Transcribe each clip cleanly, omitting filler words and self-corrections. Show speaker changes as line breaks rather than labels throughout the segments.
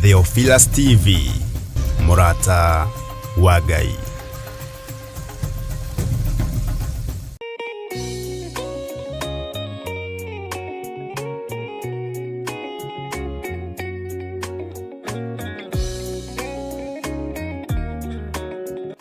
Theophilus TV, Murata wa Ngai.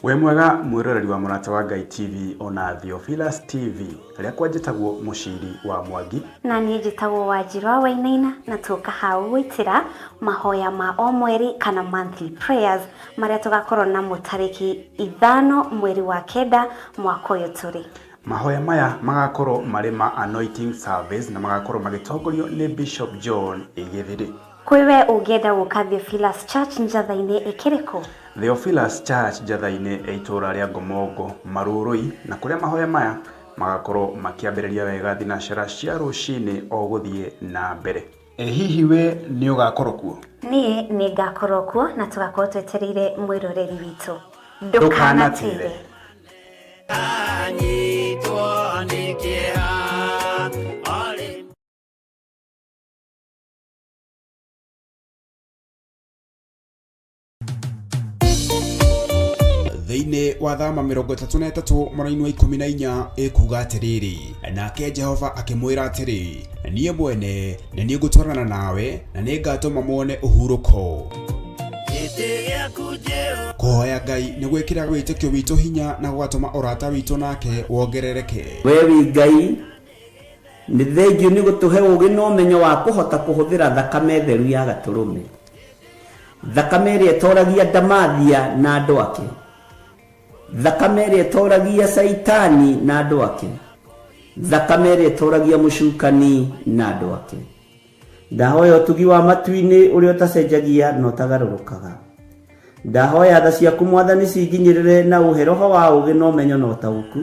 We mwega mwiroreri wa Murata wa Ngai TV ona Theophilus TV aria kwanjitagwo muciri wa Mwangi
na ni njitagwo Wanjirwa Wainaina na tuka hau gwitira mahoya ma o mweri kana monthly prayers maria tugakorwo na mutariki 5 mweri wa kenda mwaka uyu turi.
Mahoya maya magakorwo mari ma anointing service na magakorwo magitongorio ni Bishop John Igithiri.
Kwiwe ungenda guka Theophilus Church njathaini ikiriko?
Theophilus Church njathaini eitura ria Ngomongo Marurui na kuria mahoya maya magakorwo makiambiriria wega thinashara cia rucini o guthie na mbere. Hihi we ni ugakorwo kuo?
Nie ni ngakorwo kuo na tugakorwo twetereire mwiroreri witu. Ndukanatire.
Thiini wa thama 33 mwaraini wa 14 ikuga atiriri nake Jehova akimwira atiri nie mwene na nie gutwarana nawe na ni ngatuma muone uhuruko. Kuhoya Ngai ni gwikira witikio witu hinya na gwatuma urata witu nake wongerereke.
Wewe Ngai ni thengio ni gutuhe ugi no menyo wa kuhota kuhuthira thakame theru ya gaturume, thakame ria toragia Damathia na andu ake, thakame ria toragia Saitani na andu ake, thakame ria toragia mucukani na andu ake. Ndahoya utugi wa matuini uri utacenjagia no tagarurukaga. Ndahoya tha ciaku Mwathani cinginyirire na uheroho wa ugi no menyo no tauku,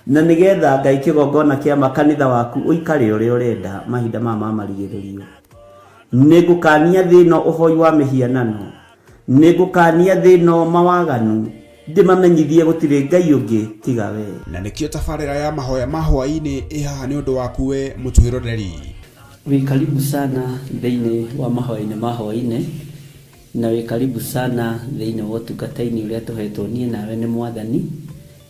na nigetha Ngai kigongona kia makanitha waku uikare uri urenda mahinda mama marigiririo. Nigukania thino uhoi wa mihianano, nigukania thino mawaganu, ndimamenyithie gutire Ngai ungi tiga we.
Na nikio tafarira ya mahoya mahwaini ihaha ni undu waku we mutwiroreri.
We karibu sana thiini wa mahoya-ini na we karibu sana thiini wa utungata-ini uria tuhetwo nie nawe ni Mwathani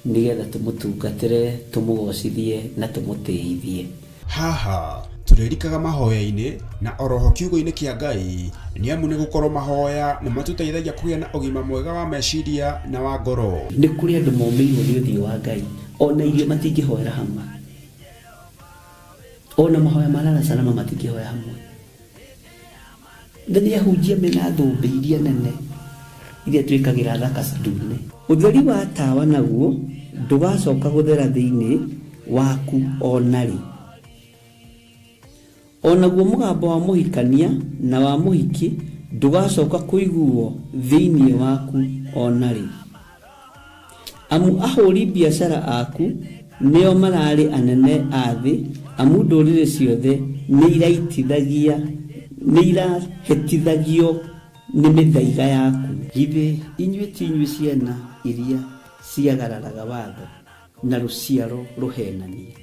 nigetha tumutungatire tumugocithie na tumutiithie.
Haha turirikaga mahoya-ini na oroho kiugo-ini kia Ngai ni amu ni gukorwo mahoya ni matuteithagia kugia na ugima mwega wa meciria na wa ngoro.
Ni kuri andu momeirwo ni uthio wa Ngai ona irio matingihoera hamwe, ona mahoya malala salama matingihoya hamwe. Ndani ya hujia mena thumbi iria nene iria twikagira thaka ndune. Utheri wa tawa naguo ndugacoka guthera thiini waku onari. Onaguo mugambo wa muhikania na wa muhiki ndugacoka kuiguo thiini waku onari. Amu ahuri biashara aku neo marari anene athi, amu ndurire ciothe ni irahetithagio ni mithaiga yaku. Githe inyue tinyue ciana iria ciagararaga watho na ruciaro ruhenanie.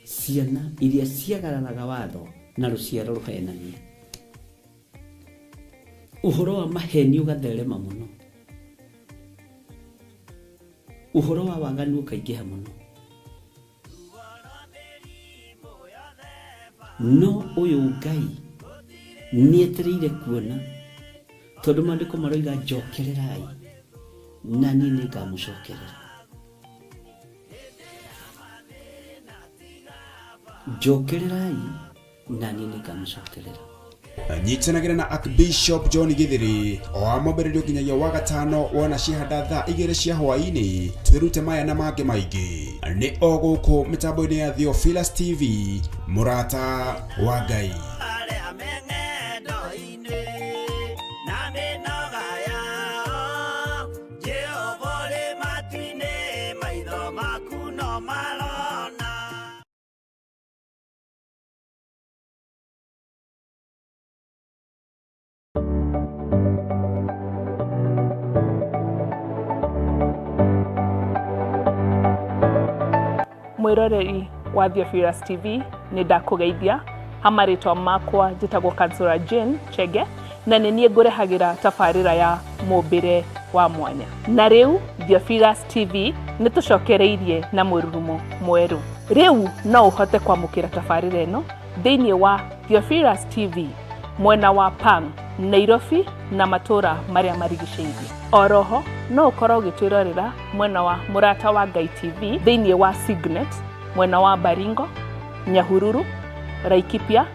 Ciana iria ciagararaga watho na ruciaro ruhenanie. Uhoro wa maheni ugatherema muno, uhoro wa waganu ukaingiha muno. No uyu Ngai nietereire kuona tondu mandiko maroiga njokererai na nie ningamucokerera. Njokererai na nie ningamucokerera.
Nyitanagira na Archbishop John Igithiri o amombererio nginyagia wa gatano wona cihanda thaa 2 cia hwaini twirute maya na mange maingi ni o guku mitambo-ini ya Theophilus TV Murata wa Ngai.
mwiroreri wa Theophilus TV ni ndakugeithia hamaritwa makwa njitagwo Councillor Jane Chege na nenie ngurehagira tabarira ya mumbire wa mwanya. Na riu Theophilus TV ni tucokereirie na mururumo mweru. Riu no uhote kwamukira tabarira eno thiini wa Theophilus TV mwena wa Pang, Nairobi na matura maria marigiceirie. Oroho no ukorwo gitwirorera mwena wa Murata wa Ngai TV thiini wa Signet mwena wa Baringo, Nyahururu, Laikipia,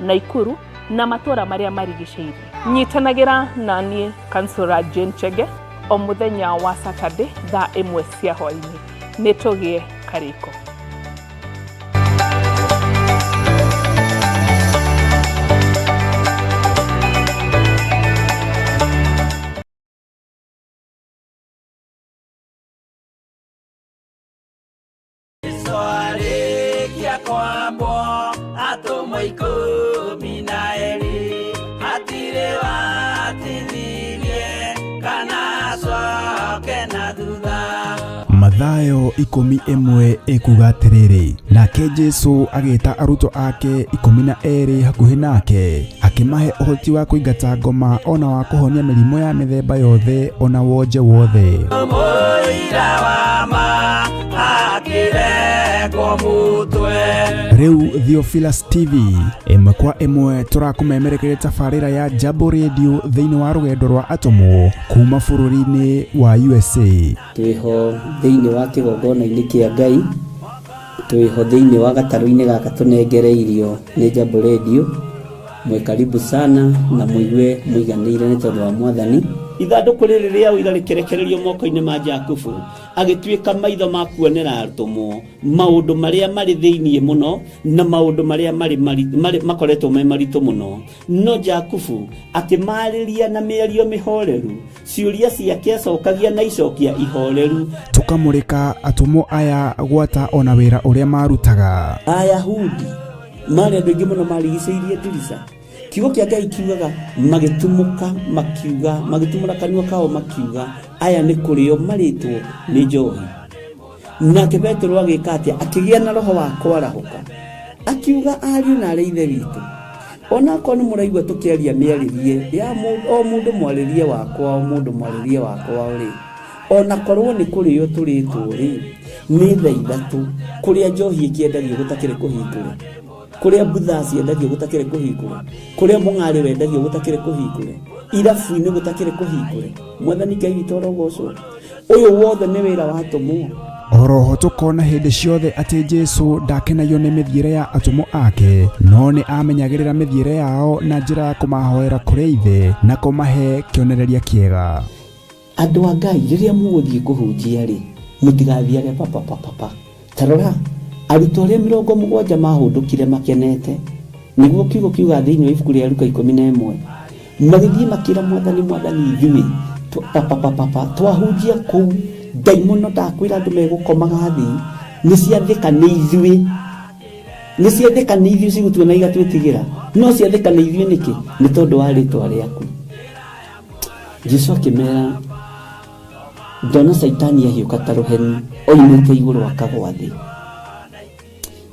Naikuru na matura maria marigiceirie. Nyitanagira na nie Councillor Jane Chege o muthenya wa Saturday thaa 1 cia hwaini. Nitugie kariko.
Mathayo 11 ekuga atiriri, nake Jesu agita aruto ake 12 hakuhi nake akimahe uhoti wa kuingata ngoma ona wa kuhonia mirimo ya mithemba yothe ona wonje wothe. Riu Theophilus TV imwe kwa imwe turakumemerekere tabarira ya Jambo Radio thiini wa rugendo rwa atomo kuma bururi-ini wa USA.
Twiho thiini wa kigongona-ini kia Ngai, twiho thiini wa gataru-ini gaka tunengereirio ni Jambo Radio. Mwe karibu sana na muigue muiganire ni tondu wa Mwathani. Ithanduku riri ria uira rikerekererio moko-ini ma Jakubu agituika maitho ma kuonera atumo maundu maria mari thiini muno na maundu maria mari makoretwo me maritu muno. No Jakubu akimariria na mĩario mĩhoreru, ciuria ciake acokagia na icokia ihoreru.
Tukamurika atumo aya gwata ona wira uria marutaga.
Ayahudi mari andu aingi muno marigiceirie ndirica. Kiugo kia Ngai kiugaga magitumuka makiuga magitumura kanua kao makiuga aya ni kurio maritwo ni njohi. Nake Petro agika atia akigia na roho wa kwarahuka akiuga ariu na areithe witu ona ko ni muraigwa tukiaria miaririe ya o mundu mwaririe wakwa o mundu mwaririe wakwa ri ona korwo ni kurio turitwo ri ni thaithatu kuria njohi ikiendagio gutakire kuhingura, kuria butha ciendagio gutakire kuhingura, kuria mung'ari wendagio gutakire kuhingure, irabu-ini gutakire kuhingure. Mwathani Ngai witu orogocwo uyu wothe ni wira wa atumo.
Oroho tukona hindi ciothe ati Jesu ndakenagio ni mithiire ya atumo ake, no ni amenyagirira mithiire yao na njira ya kumahoera kuri ithe na kumahe kionereria kiega.
Andu a Ngai riria muguthie kuhunjia ri mutigathiage papa tarora arutwo aria 70 mahundukire makenete niguo kiugo kiuga thiini wa ibuku ria Luka 11 magithie makira Mwathani ithui twahunjia kuu daimono ndakwira andu megukomaga thi ni ciathika ni ithui cigutuona igatwitigira no ciathika ni ithui niki ni tondu wa ritwa riaku. Jesu akimera ndona Saitani ahiuka ta ruheni oimite iguru akagwa thi.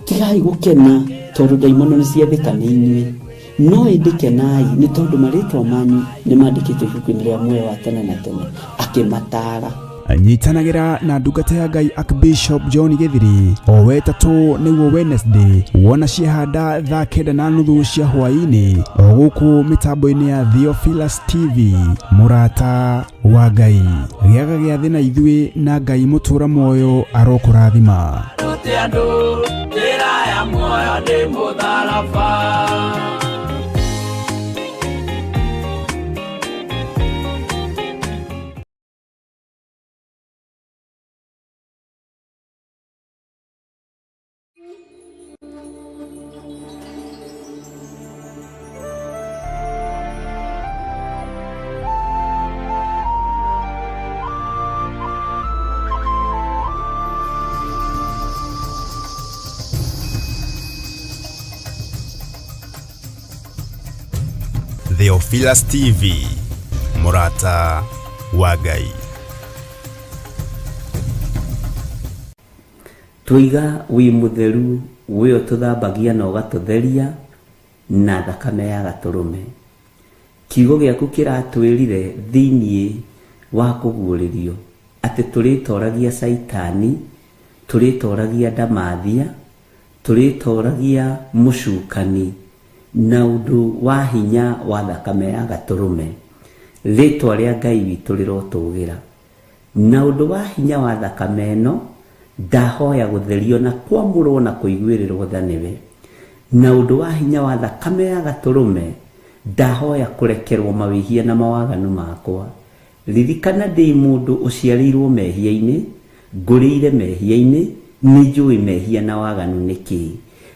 Tigai gukena tondu daimono ni ciathika ni inyui no indikenai ni tondu maritwa manyu ni mandikitwo ibuku-ini ria muoyo wa tene na tene. Akimatara
anyitanagira na ndungata ya Ngai Archbishop John Githiri o wetatu niguo Wednesday wona ciehanda thaa 9:30 cia hwaini o guku mitambo-ini ya Theophilus TV Murata wa Ngai. Giaga gia thina ithui na Ngai mutura moyo arokurathima. Theophilus TV Murata wa Ngai.
Twiga wi mutheru wio tuthambagia na ugatutheria na thakame ya gaturume. Kiugo giaku kiratwirire thiini wa kuguuririo ati turitoragia Saitani, turitoragia Damathia, turitoragia mucukani na undu wa hinya wa thakame ya gaturume. Ritwa ria Ngai witu rirotugira na undu wa hinya wa thakame eno ndahoya gutherio na kwamurwo na kuiguirirwo thaniwe. Na undu wa hinya wa thakame ya gaturume ndahoya kurekerwo mawihia na mawaganu makwa. Ririkana ndi mundu uciarirwo mehia-ini, ngurire mehia-ini, ninjui mehia na waganu niki,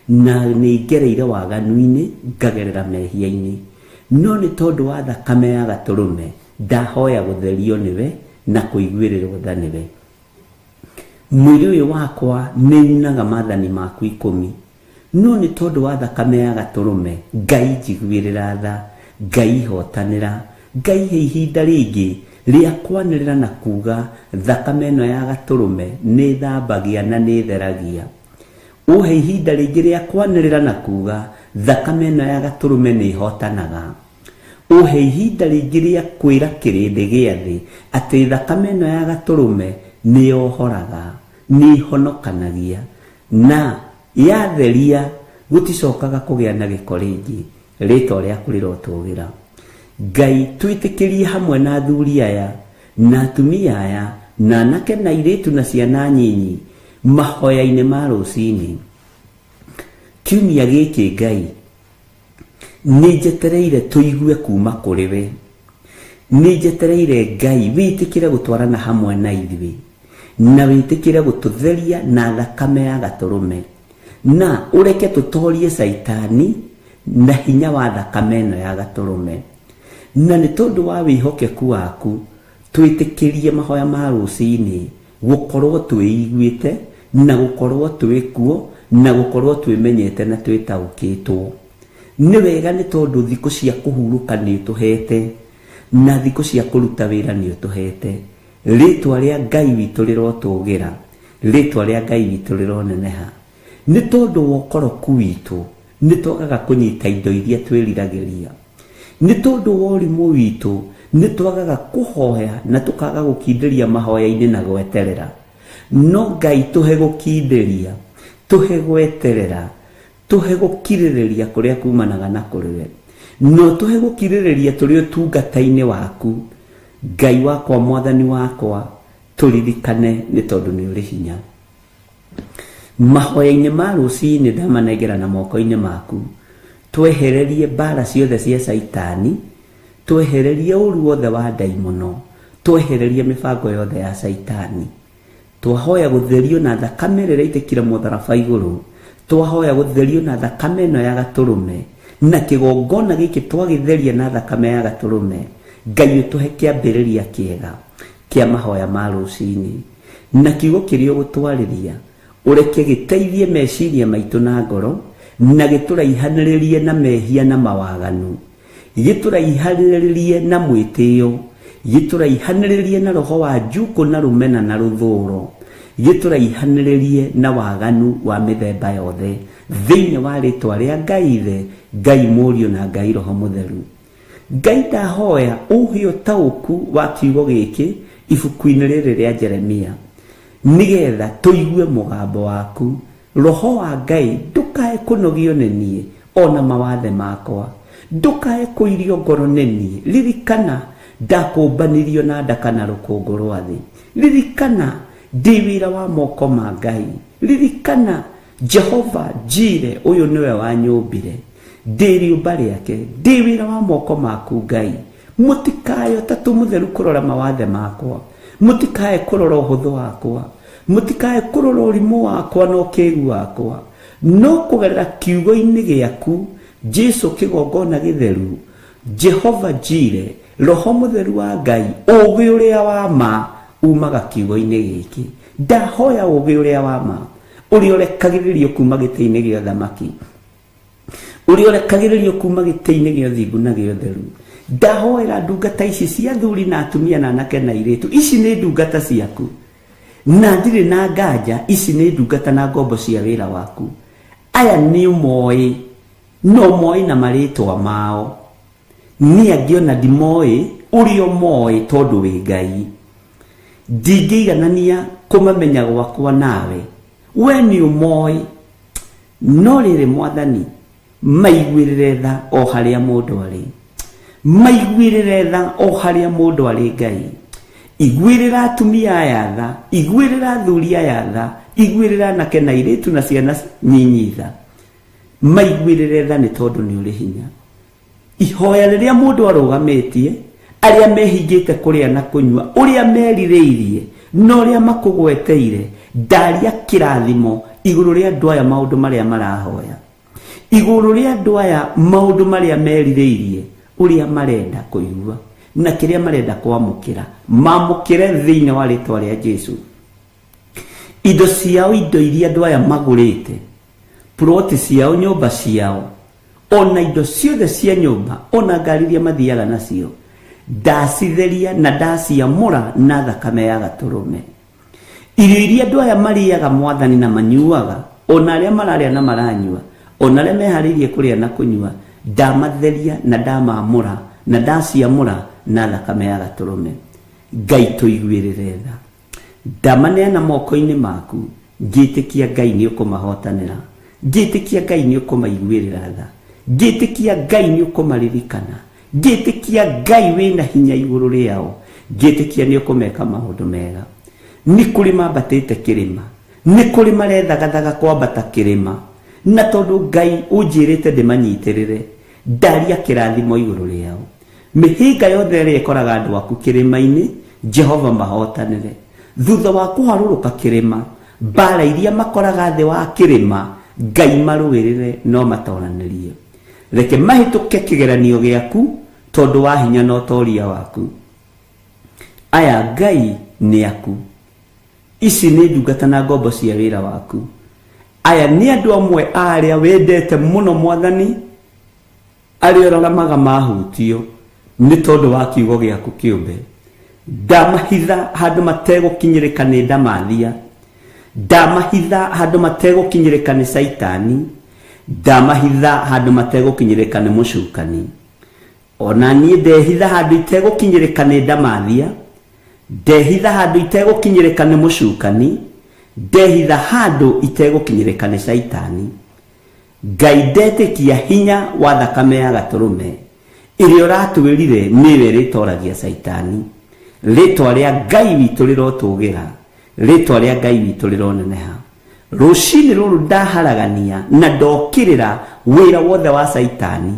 na ningereire waganu-ini ngagerera mehia-ini. No ni tondu wa thakame ya gaturume ndahoya gutherio niwe na kuiguirirwo thaniwe. Mwiri uyu wakwa ninaga mathani maku 10, no ni tondu wa thakame ya gaturume Ngai njiguirira tha, Ngai hotanira, Ngai he ihinda ringi ria kwanirira na kuga thakame eno ya gaturume ni thambagia na ni theragia. Uhe ihinda ringi ria kwanirira na kuga thakame eno ya gaturume ni hotanaga. Uhe ihinda ringi ria kwira kirindi gia thi ati thakame eno ya gaturume ni ohoraga, ni honokanagia, na yatheria guticokaga kugia na giko ringi. Ritwa riaku rirotugira. Ngai twitikirie hamwe na athuri aya na atumia aya na anake na airitu na ciana nyinyi mahoya-ini ma rucini. Kiumia giki Ngai ninjetereire tuigue kuma kuri we. Ninjetereire Ngai witikire gutwarana hamwe na ithuĩ na witikire gututheria na thakame ya gaturume, na ureke tutorie Saitani na hinya wa thakame eno ya gaturume. Na ni tondu wa wihokeku waku twitikirie mahoya ma rucini gukorwo twiiguite na gukorwo twikuo na gukorwo twimenyete na twitaukitwo. Ni wega ni tondu thiku cia kuhuruka ni tuhete na thiku cia kuruta wira ni utuhete. Ritwa ria Ngai witu rirotugira, ritwa ria Ngai witu rironeneha. Ni tondu wokoroku witu ni twagaga kunyita indo iria twiriragiria. Ni tondu wa urimu witu ni twagaga kuhoya na tukaga gukinderia mahoya-ini na gweterera. No Ngai tuhe gukinderia, tuhe gweterera, tuhe gukiririria kuria kumanaga na kuriwe, no tuhe gukiririria turi utungata-ini waku. Ngai wakwa, mwathani wakwa, turirikane ni tondu ni uri hinya. Mahoya-ini ma rucini ndamanengera na moko-ini maku. Twehererie mbara ciothe cia Saitani, twehererie uru wothe wa ndaimono, twehererie mibango yothe ya Saitani. Twahoya gutherio na thakame rĩrĩa itekire mutharaba iguru. Twahoya gutherio na thakame eno ya gaturume, na kigongona giki twagitheria na thakame ya gaturume. Ngai utuhe kiambiriria kiega kia mahoya ma rucini, na kiugo kiria gutwariria ureke giteithie meciria maitu na ngoro, na gituraihaniririe na mehia na mawaganu, gituraihaniririe na mwitio, gituraihaniririe na roho wa njuku na rumena na ruthuro, gituraihaniririe na waganu wa mithemba yothe thiini wa ritwa ria Ngai Ithe, Ngai Mũriũ na Ngai Roho Mũtheru. Ngai ndahoya uhe utauku wa kiugo giki ibuku-ini riri ria Jeremia, nigetha tuigue mugambo waku. Roho wa Ngai ndukae kunogio ni nie ona mawathe makwa, ndukae kuirio ngoro ni nie. Ririkana ndakumbanirio na ndaka na rukungu rwa thi. Ririkana ndi wira wa moko ma Ngai. Ririkana Jehova Jire uyu niwe wanyumbire, ndi riumba riake, ndi wira wa moko maku Ngai. Mutikayo tatu mutheru kurora mawathe makwa, mutikae kurora uhuthu wakwa, mutikae kurora urimu wakwa no kigu wakwa, no kugerera kiugo-ini giaku Jesu kigongona githeru, Jehova Jire, Roho Mutheru wa Ngai, ugi uria wa ma umaga kiugo-ini giki. Ndahoya ugi uria wa ma uria urekagiririo kuma giti-ini gia thamaki, uria urekagiririo kuma giti-ini gia thingu na gia theru. Ndahoera ndungata ici cia athuri na atumia na anake na airitu, ici ni ndungata ciaku, na ndire na nganja ici nĩ ndungata na ngombo cia wĩra waku. Aya nĩ moĩ, no moĩ na marĩtwa mao, nĩ angĩ ona ndimoĩ ũrĩa moĩ tondũ wĩ Ngai. Ndingĩiganania kũmamenya gwakwa nawe, we nĩ ũmoĩ, no rĩrĩ Mwathani maiguĩrĩre tha o harĩa mũndũ arĩ, maiguĩrĩre tha o harĩa mũndũ arĩ Ngai. Iguĩrĩra atumia aya tha, iguĩrĩra athuri aya tha, iguĩrĩra anake na airĩtu na ciana nyinyi tha, maiguĩrĩre tha nĩ tondũ nĩ ũrĩ hinya. Ihoya rĩrĩa mũndũ arũgamĩtie, arĩa mehingĩte kũrĩa na kũnyua, ũrĩa merirĩirie na ũrĩa makũgweteire, ndaria kĩrathimo igũrũ rĩa andũ aya maũndũ marĩa marahoya, igũrũ rĩa andũ aya maũndũ marĩa merirĩirie, ũrĩa marenda kũigua na kĩrĩa marenda kwamũkĩra, mamũkĩre thĩinĩ wa rĩtwa rĩa Jesũ. Indo ciao, indo iria andũ aya magũrĩte, ploti ciao, nyũmba ciao, ona indo ciothe cia nyũmba, ona ngari iria mathiaga nacio, ndacitheria na ndaciamũra na thakame ya Gatũrũme. Irio iria andũ aya marĩaga Mwathani na manyuaga, ona arĩa mararĩa na maranyua, ona arĩa meharĩirie kũrĩa na kũnyua, ndamatheria na ndamamũra na ndaciamũra na thakame ya Gatũrũme. Ngai tũiguĩrĩre tha, ndamaneana moko-inĩ maku, ngĩtĩkia Ngai nĩ ũkũmahotanĩra, ngĩtĩkia Ngai nĩ ũkũmaiguĩrĩra tha, ngĩtĩkia Ngai nĩ ũkũmaririkana, ngĩtĩkia Ngai wĩna hinya igũrũ rĩao, ngĩtĩkia nĩ ũkũmeka maũndũ mega. Nĩ kũrĩ mambatĩte kĩrĩma, nĩ kũrĩ marethagathaga kwambata kĩrĩma, na tondũ Ngai ũnjĩrĩte ndĩmanyitĩrĩre, ndaria kĩrathimo igũrũ rĩao. Mĩhĩnga yothe ĩrĩa ĩkoraga andũ aku kĩrĩma-inĩ, Jehova mahotanĩre. Thutha wa kũharũrũka kĩrĩma, mbara iria makoraga thĩ wa kĩrĩma, Ngai marũĩrĩre no matoranĩrie. Reke mahĩtũke kĩgeranio gĩaku tondũ wa hinya na ũtoria waku. Aya Ngai nĩ aku, ici nĩ ndungata na ngombo cia wĩra waku. Aya nĩ andũ amwe arĩa wendete mũno Mwathani, arĩa ũraramaga mahutio nĩ tondũ wa kiugo gĩaku kĩũmbe. Ndamahitha handũ mategũkinyĩrĩka nĩ ndamathia, ndamahitha handũ mategũkinyĩrĩka nĩ Saitani, ndamahitha handũ mategũkinyĩrĩka nĩ mũcukani. Ona niĩ ndehitha handũ itegũkinyĩrĩka nĩ ndamathia, ndehitha handũ itegũkinyĩrĩka nĩ mũcukani, ndehitha handũ itegũkinyĩrĩka nĩ Saitani. Ngai ndetĩkia hinya wa thakame ya Gatũrũme ĩrĩa ũratwĩrire nĩwe rĩtoragia Saitani. Rĩtwa rĩa Ngai witũ rĩrotũgĩra, rĩtwa rĩa Ngai witũ rĩroneneha. Rũcinĩ rũrũ ndaharagania na ndokĩrĩra wĩra wothe wa Saitani,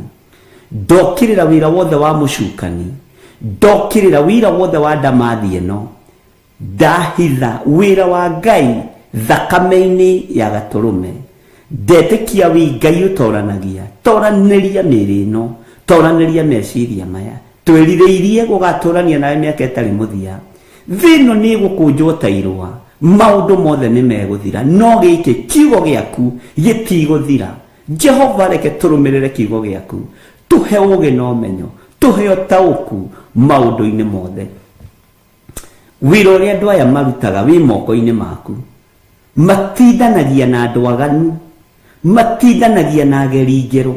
ndokĩrĩra wĩra wothe wa mũcukani, ndokĩrĩra wĩra wothe wa ndamathi ĩno, ndahitha wĩra wa Ngai thakame-inĩ ya Gatũrũme. Ndetĩkia wĩ Ngai ũtoranagia, toranĩria mĩĩrĩ ĩno, toranĩria meciria maya, twĩrirĩirie gũgatũrania nawe mĩaka ĩtarĩ mũthia. Thĩ ĩno nĩ ĩgũkũnjwo ta irũa, maũndũ mothe nĩ megũthira, no gĩkĩ kiugo gĩaku gĩtigũthira. Jehova reke tũrũmĩrĩre kiugo gĩaku, tũhe ũũgĩ na ũmenyo, tũhe ũtaũku maũndũ-inĩ mothe. Wĩra ũrĩa andũ aya marutaga wĩ moko-inĩ maku, matindanagia na andũ aganu, matindanagia na ageri njerũ,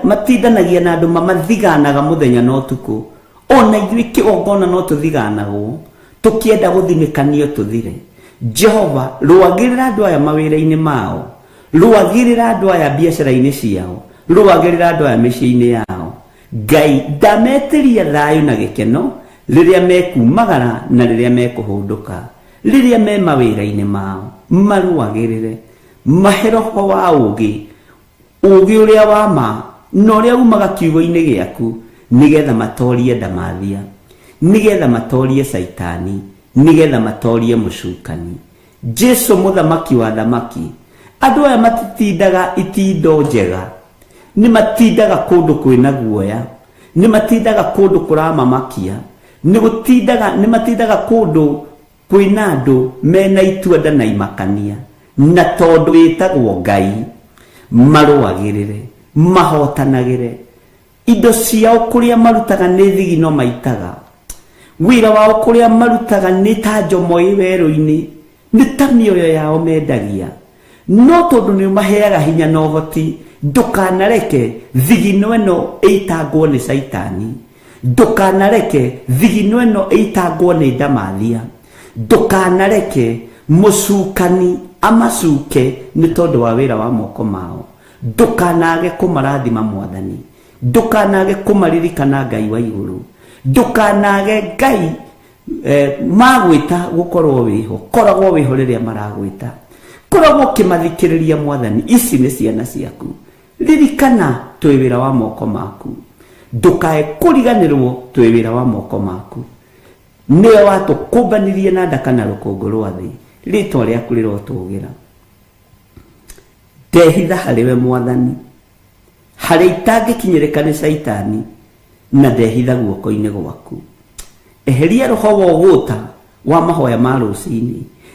matindanagia na andũ mamathiganaga mũthenya na ũtukũ. Ona ithuĩ kĩgongona no tũthiganagwo, tũkĩenda gũthinĩkanio tũthire. Jehova rũagĩrĩra andũ aya mawĩra-inĩ mao, rũagĩrĩra andũ aya biacara-inĩ ciao, rũagĩrĩra andũ aya mĩciĩ-inĩ yao. Ngai ndametĩria thayũ na gĩkeno rĩrĩa mekumagara na rĩrĩa mekũhũndũka, rĩrĩa me mawĩra-inĩ mao, marũagĩrĩre, mahe roho wa ũũgĩ, ũũgĩ ũrĩa wa ma na ũrĩa umaga kiugo-inĩ gĩaku, nĩgetha matorie ndamathia, nĩgetha matorie Saitani, nĩgetha matorie mũcukani. Jesũ mũthamaki wa thamaki, andũ aya matitindaga itindo njega, nĩ matindaga kũndũ kwĩna guoya, nĩ matindaga kũndũ kũramamakia, nĩ matindaga kũndũ kwĩna andũ mena itua na imakania, na tondũ wĩtagwo Ngai marũagĩrĩre, mahotanagĩre. Indo ciao kũrĩa marutaga nĩ thigino maitaga, wira wao kuria marutaga nĩ ta njomo iwerũ-inĩ, nĩ ta mĩoyo yao mendagia, no tondũ nĩ maheaga hinya na ũhoti. Ndũkanareke thigino ĩno ĩitangwo nĩ Saitani, ndũkanareke thigino ĩno ĩitangwo nĩ ndamathia, ndũkanareke mũcukani amacuke nĩ tondũ wa wĩra wa moko mao. Ndũkanage kũmarathima Mwathani, ndũkanage kũmaririkana Ngai wa igũrũ, ndũkanage Ngai magwĩta gũkorwo wĩho, koragwo wĩho rĩrĩa maragwĩta, koragwo ũkĩmathikĩrĩria Mwathani. Ici nĩ ciana ciaku, ririkana twĩ wĩra wa moko maku, ndũkae kũriganĩrwo twĩ wĩra wa moko maku. Nĩwe watũkũmbanirie na nda kana rũkũngũ rwa thĩ, rĩtwa rĩaku rĩrotũgĩra. Ndehitha harĩwe Mwathani, harĩa itangĩkinyĩrĩka nĩ Saitani, na ndehitha guoko-inĩ gwaku. Eheria roho wa ũgũta wa mahoya ma rũcinĩ,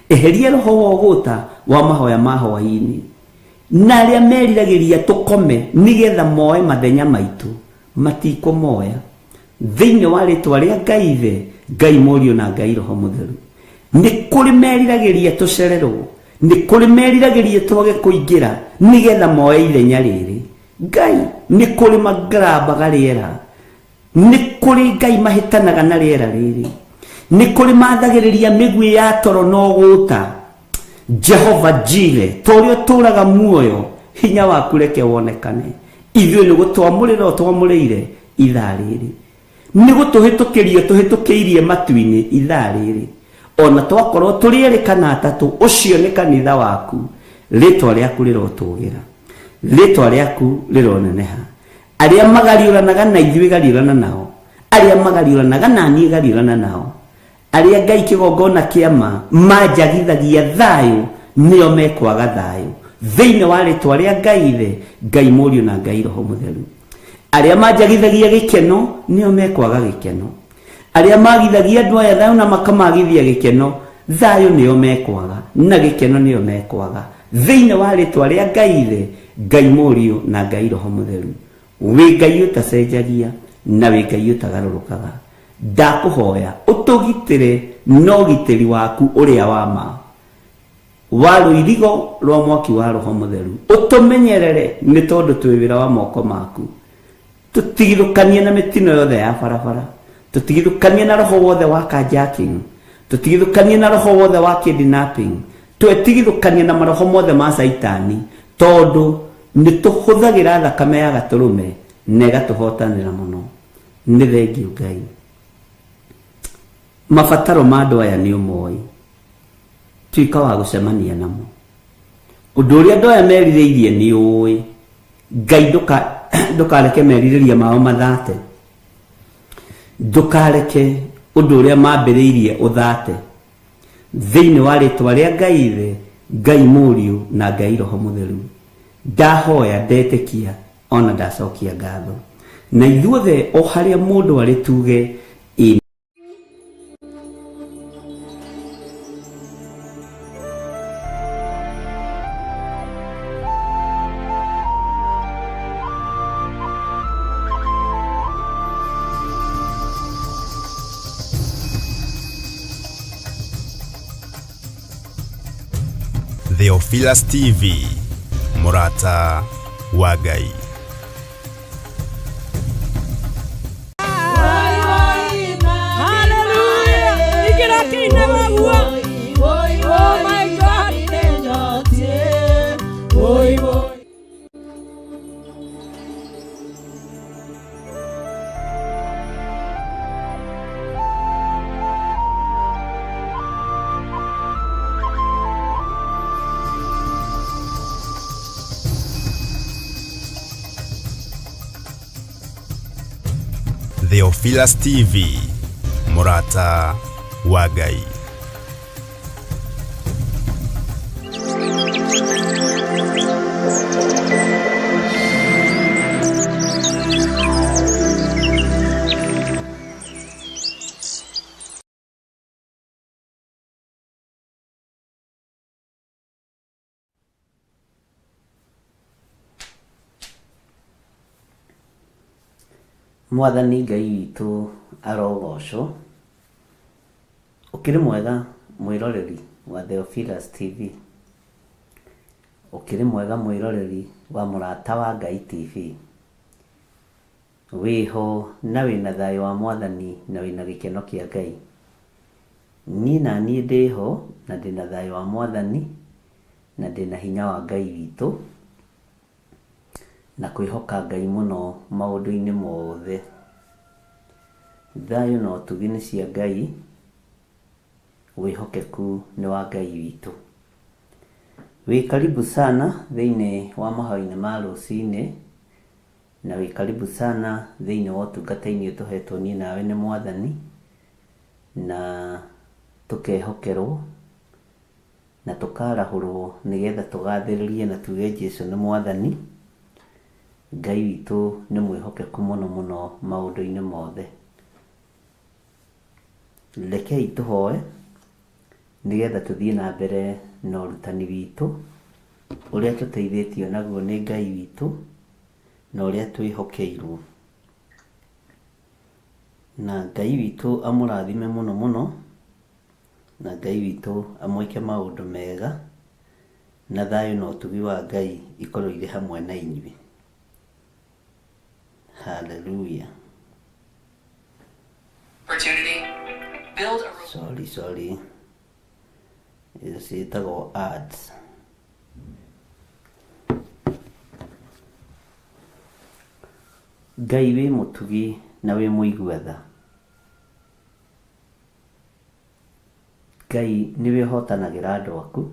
eheria roho wa ũgũta wa mahoya ma hwaĩ-inĩ, na arĩa meriragĩria tũkome nĩgetha moe mathenya maitũ matikũmoya. Thĩinĩ wa rĩtwa rĩa Ngai Ithe, Ngai Mũriũ na Ngai Roho Mũtheru, nĩ kũrĩ meriragĩria tũcererwo, nĩ kũrĩ meriragĩria twage kũingĩra nĩgetha moe ithenya rĩrĩ. Ngai nĩ kũrĩ magrabaga rĩera, nĩ kũrĩ Ngai mahĩtanaga na rĩera rĩrĩ, nĩ kũrĩ mathagĩrĩria mĩguĩ ya toro na ũgũta. Jehova Jire, torĩa ũtũraga muoyo, hinya waku reke wonekane. Ithuĩ nĩ gũtwamũrĩra ũtwamũrĩire ithaa rĩrĩ, nĩ gũtũhĩtũkĩria tũhĩtũkĩirie matu-inĩ ithaa rĩrĩ. Ona twakorwo tũrĩerĩkana atatũ, ũcio nĩ kanitha waku. Rĩtwa rĩaku rĩrotũgĩra, rĩtwa rĩaku rĩroneneha. Arĩa magariũranaga na ithuĩ gariũrana nao, arĩa magariũranaga na niĩ gariũrana nao, arĩa Ngai kĩgongona kĩama manjagithagia thayũ, nĩo mekwaga thayũ. Thĩinĩ wa rĩtwa rĩa Ngai Ithe, Ngai Mũriũ na Ngai Roho Mũtheru. Arĩa manjagithagia gĩkeno, nĩo mekwaga gĩkeno. Arĩa magithagia andũ aya thayũ na makamagithia gĩkeno, thayũ nĩo mekwaga na gĩkeno nĩo mekwaga. Thĩinĩ wa rĩtwa rĩa Ngai Ithe, Ngai Mũriũ na Ngai Roho Mũtheru. Wĩ Ngai ũtacenjagia na wĩ Ngai ũtagarũrũkaga. Ndakũhoya ũtũgitĩre na ũgitĩri waku ũrĩa wa ma, wa rũirigo rwa mwaki wa Roho Mũtheru. Ũtũmenyerere nĩ tondũ twĩ wĩra wa moko maku. Tũtigithũkanie na mĩtino yothe ya barabara, tũtigithũkanie na roho wothe wa carjacking, tũtigithũkanie na roho wothe wa kidnapping, twetigithũkanie na maroho mothe ma Saitani, tondũ nĩ tũhũthagĩra thakame ya gatũrũme na ĩgatũhotanĩra mũno. Nĩ thengiũ Ngai. Mabataro ma andũ aya nĩ ũmoĩ, tuĩka wa gũcemania namo. Ũndũ ũrĩa andũ aya merirĩirie nĩ ũĩ. Ngai ndũkareke merirĩria mao mathate, ndũkareke ũndũ ũrĩa mambĩrĩirie ũthate. Thĩinĩ wa rĩtwa rĩa Ngai Ithe, Ngai Mũriũ na Ngai Roho Mũtheru, ndahoya, ndetĩkia, ona ndacokia ngatho. Na ithuothe o harĩa mũndũ arĩ tuge ĩ.
Theophilus TV, Mũrata wa Ngai. Theophilus TV, Mũrata wa Ngai.
Mwathani Ngai witũ arogocwo, Ukiri mwega mwiroreri wa Theophilus TV. Ukiri mwega mwiroreri wa Murata wa Ngai TV. Wiho na wina thayo wa Mwathani na wina gikeno kia Ngai. Ni na ni ndiho na ndina thayo wa Mwathani na ndina hinya wa Ngai witu na kwihoka Ngai muno maundu-ini mothe. Thayo no tugini cia Ngai wihokeku ni wa Ngai witu. Wi karibu sana thiini wa mahoya ma rucini na wi karibu sana thiini wa tungata-ini tuhetwo ni nawe ni Mwathani na tukehokerwo na tukarahurwo nigetha tugathiririe na tuge Jesu ni Mwathani. Ngai witu ni mwihokeku muno muno maundu-ini mothe. Rekei tuhoe nigetha tuthie na mbere na urutani witu uria tuteithitio naguo ni Ngai witu na uria twihokeirwo. Na Ngai witu amurathime muno muno na Ngai witu amwike maundu mega na thayo no tugi wa Ngai ikorwo iri hamwe na inyui. Hallelujah.
Opportunity. Build a
Sorry. Itagwo ads. Ngai wi mutugi na wi muiguatha. Ngai niwe hotanagira andu aku.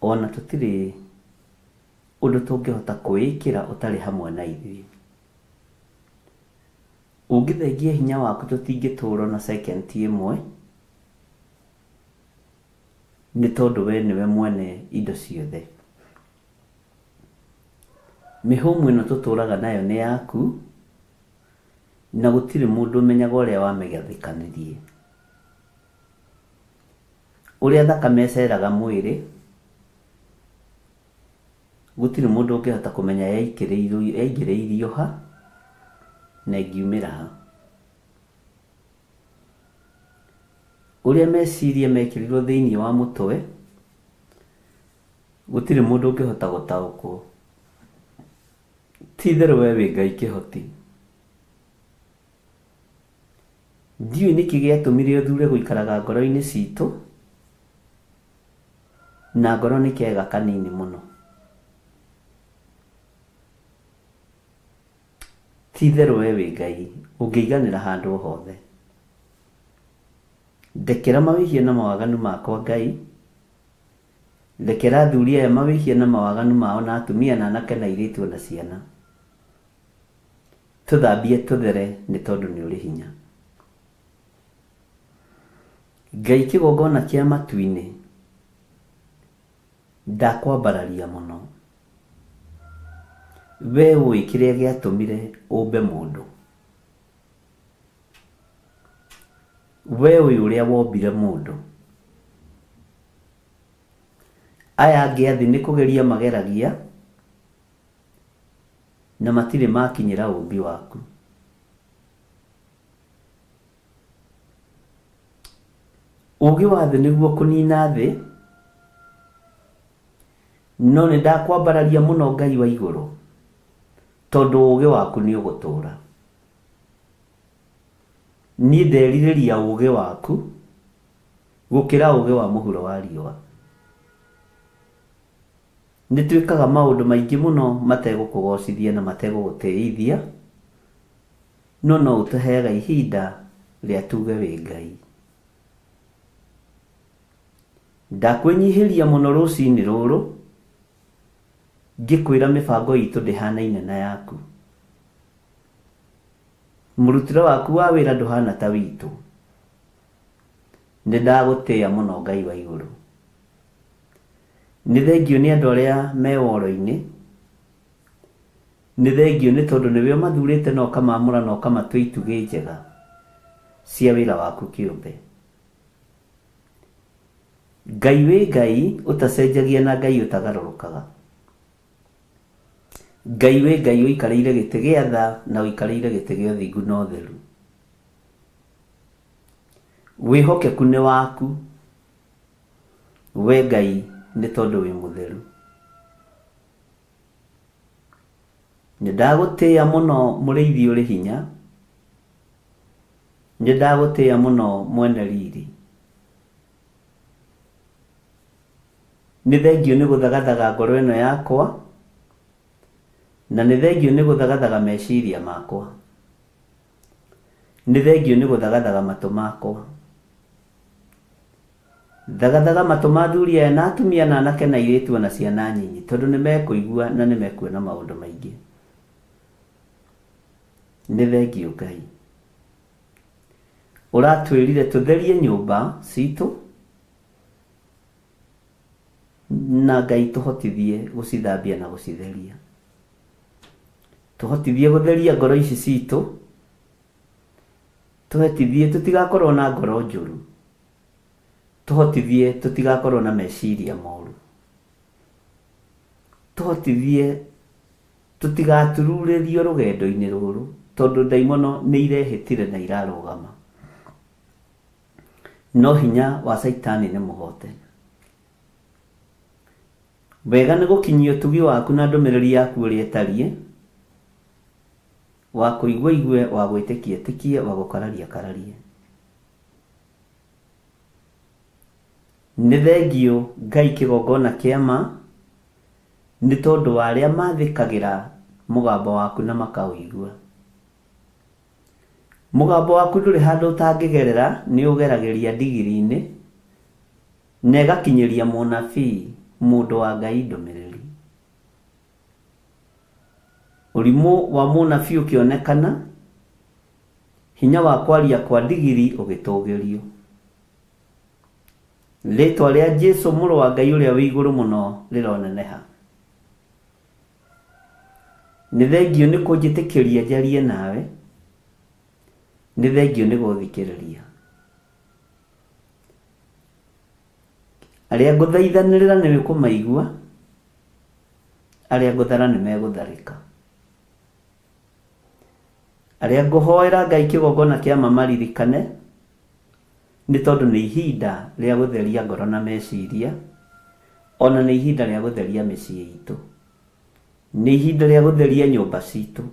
Ona tutiri undu tungihota kwikira utari hamwe na ithuĩ. Ungithengia hinya waku tutingĩtũũra na second imwe nĩ tondũ we nĩwe mwene indo ciothe. Mĩhũmũ ĩno tũtũũraga nayo nĩ yaku na gũtirĩ mũndũ ũmenyaga ũrĩa wamĩgathĩkanĩrie. Ũrĩa thakame ĩceraga mwĩrĩ gũtirĩ mũndũ ũngĩhota kũmenya yaingĩrĩirio ha na ĩngiumĩra ha. Ũrĩa meciria mekĩrirwo thĩinĩ wa mũtwe gũtirĩ mũndũ ũngĩhota gũtaũkwo. Ti itherũ we wĩ Ngai kĩhoti. Ndiũĩ nĩkĩ gĩatũmire ũthure gũikaraga ngoro-inĩ citũ na ngoro nĩ kĩega kanini mũno. Ti itherũ we wĩ Ngai ũngĩiganĩra handũ hothe. Ndekera mawĩhia na mawaganu makwa Ngai. Ndekera athuri aya mawĩhia na mawaganu mao na atumia na anake na airĩtu na ciana. Tũthambie tũthere nĩ tondũ nĩ ũrĩ hinya. Ngai kĩgongona kĩa matu-inĩ ndakwambararia mũno. We ũĩ kĩrĩa gĩatũmire ũmbe mũndũ. We ũĩ ũrĩa wombire mũndũ. Aya angĩ athĩ nĩ kũgeria mageragia na matirĩ makinyĩra ũmbi waku. Ũũgĩ wa thĩ nĩguo kũnina thĩ, no nĩ ndakwambararia mũno Ngai wa igũrũ tondũ ũũgĩ waku nĩ ũgũtũũra. Niĩ nderirĩria ũũgĩ waku gũkĩra ũũgĩ wa mũhuro wa riũa. Nĩ twĩkaga maũndũ maingĩ mũno mategũkũgocithia na mategũgũtĩithia, no ũtũheaga ihinda rĩa tuge wĩ Ngai. Ndakwĩnyihĩria mũno rũcinĩ rũrũ ngĩkwĩra mĩbango itũ ndĩhanaine na yaku. Mũrutĩre waku wa wĩra ndũhana ta witũ. Nĩ ndagũtĩĩa mũno Ngai wa igũrũ. Nĩ thengio nĩ andũ arĩa me woro-inĩ. Nĩ thengio nĩ tondũ nĩwe ũmathurĩte na ũkamamũra na ũkamatua itugĩ njega cia wĩra waku kĩũmbe. Ngai wĩ Ngai ũtacenjagia na Ngai ũtagarũrũkaga. Ngai wĩ Ngai ũikarĩire gĩtĩ gĩa tha na ũikarĩire gĩtĩ gĩa ũthingu na ũtheru. wihokeku ni waku we Ngai ni tondu wi mutheru. Ndagutia muno muriithi uri hinya, ndagutia muno mwene riri. Ni thengio ni guthagathaga ngoro ino yakwa, na ni thengio ni guthagathaga meciria makwa, ni thengio ni guthagathaga matu makwa. Thagathaga matu ma athuri aya na atumia na anake na airitu na ciana nyinyi, tondu ni mekuigua na ni mekuona maundu maingi. Ni thengio Ngai. Uratwirire tutherie nyumba citu, na Ngai tuhotithie gucithambia na gucitheria. Tuhotithie gutheria ngoro ici citu, tuhotithie tutigakorwo na ngoro njuru, tuhotithie tutigakorwo na meciria moru, tuhotithie tutigatururirio rugendo-ini ruru, tondu daimono ni irehitire na irarugama. No hinya wa Saitani ni muhote. Wega ni gukinyia utugi waku na ndumiriri yaku uri etarie, wa kuigua igue, wa gwitikia tikie, wa gukararia kararie. Ni thengio Ngai kigongona kiama, ni tondu wa aria mathikagira mugambo waku na makawigua. Mugambo waku nduri handu utangigerera, ni ugerageria ndigiri-ini na igakinyiria munabii mundu wa Ngai ndumiriri. Urimu wa munabii ukionekana, hinya wa kwaria kwa ndigiri ugitugirio. Ritwa ria Jesu muru wa Ngai uria wi iguru muno rironeneha. Ni thengio ni kunjitikiria njarie nawe, ni thengio ni guthikiriria. Aria nguthaithanirira ni kumaigua, aria nguthara ni megutharika. Aria nguhoera Ngai kigongona kia mamaririkane, ni tondu ni ihinda ria gutheria ngoro na meciria, ona ni ihinda ria gutheria micii itu, ni ihinda ria gutheria nyumba citu.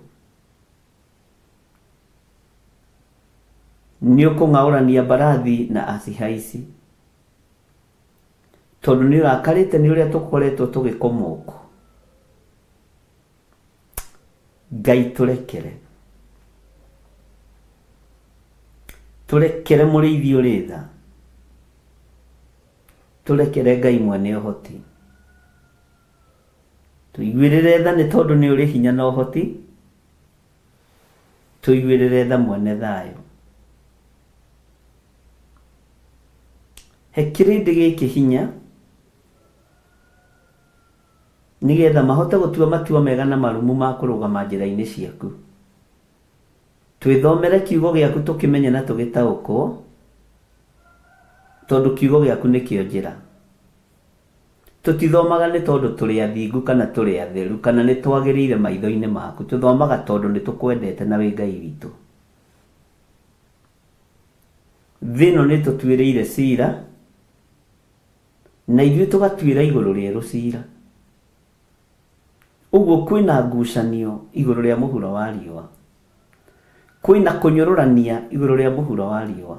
Ni ukung'aurania mbarathi na acihaici, tondu ni urakarite ni uria tukoretwo tugikomoku. Ngai turekere, turekere muriithi uri tha, turekere Ngai mwene uhoti. Tuiguirire tha ni tondu ni uri hinya na uhoti, tuiguirire tha mwene thayo. He kirindi giki hinya, nigetha mahote gutua matua mega na marumu ma kurugama njira-ini ciaku. Twithomere kiugo giaku tukimenya na tugitaukwo, tondu kiugo giaku nikio njira. Tutithomaga ni tondu turi athingu kana turi atheru kana ni twagirire maitho-ini maku. Tuthomaga tondu ni tukwendete na wi Ngai witu. Thino ni tutwiriire cira, na ithuĩ tugatuĩra igũrũ rĩerũ cira. Ũguo kwĩna ngucanio igũrũ rĩa mũhuro wa riũa, kwĩna kũnyũrũrania igũrũ rĩa mũhuro wa riũa.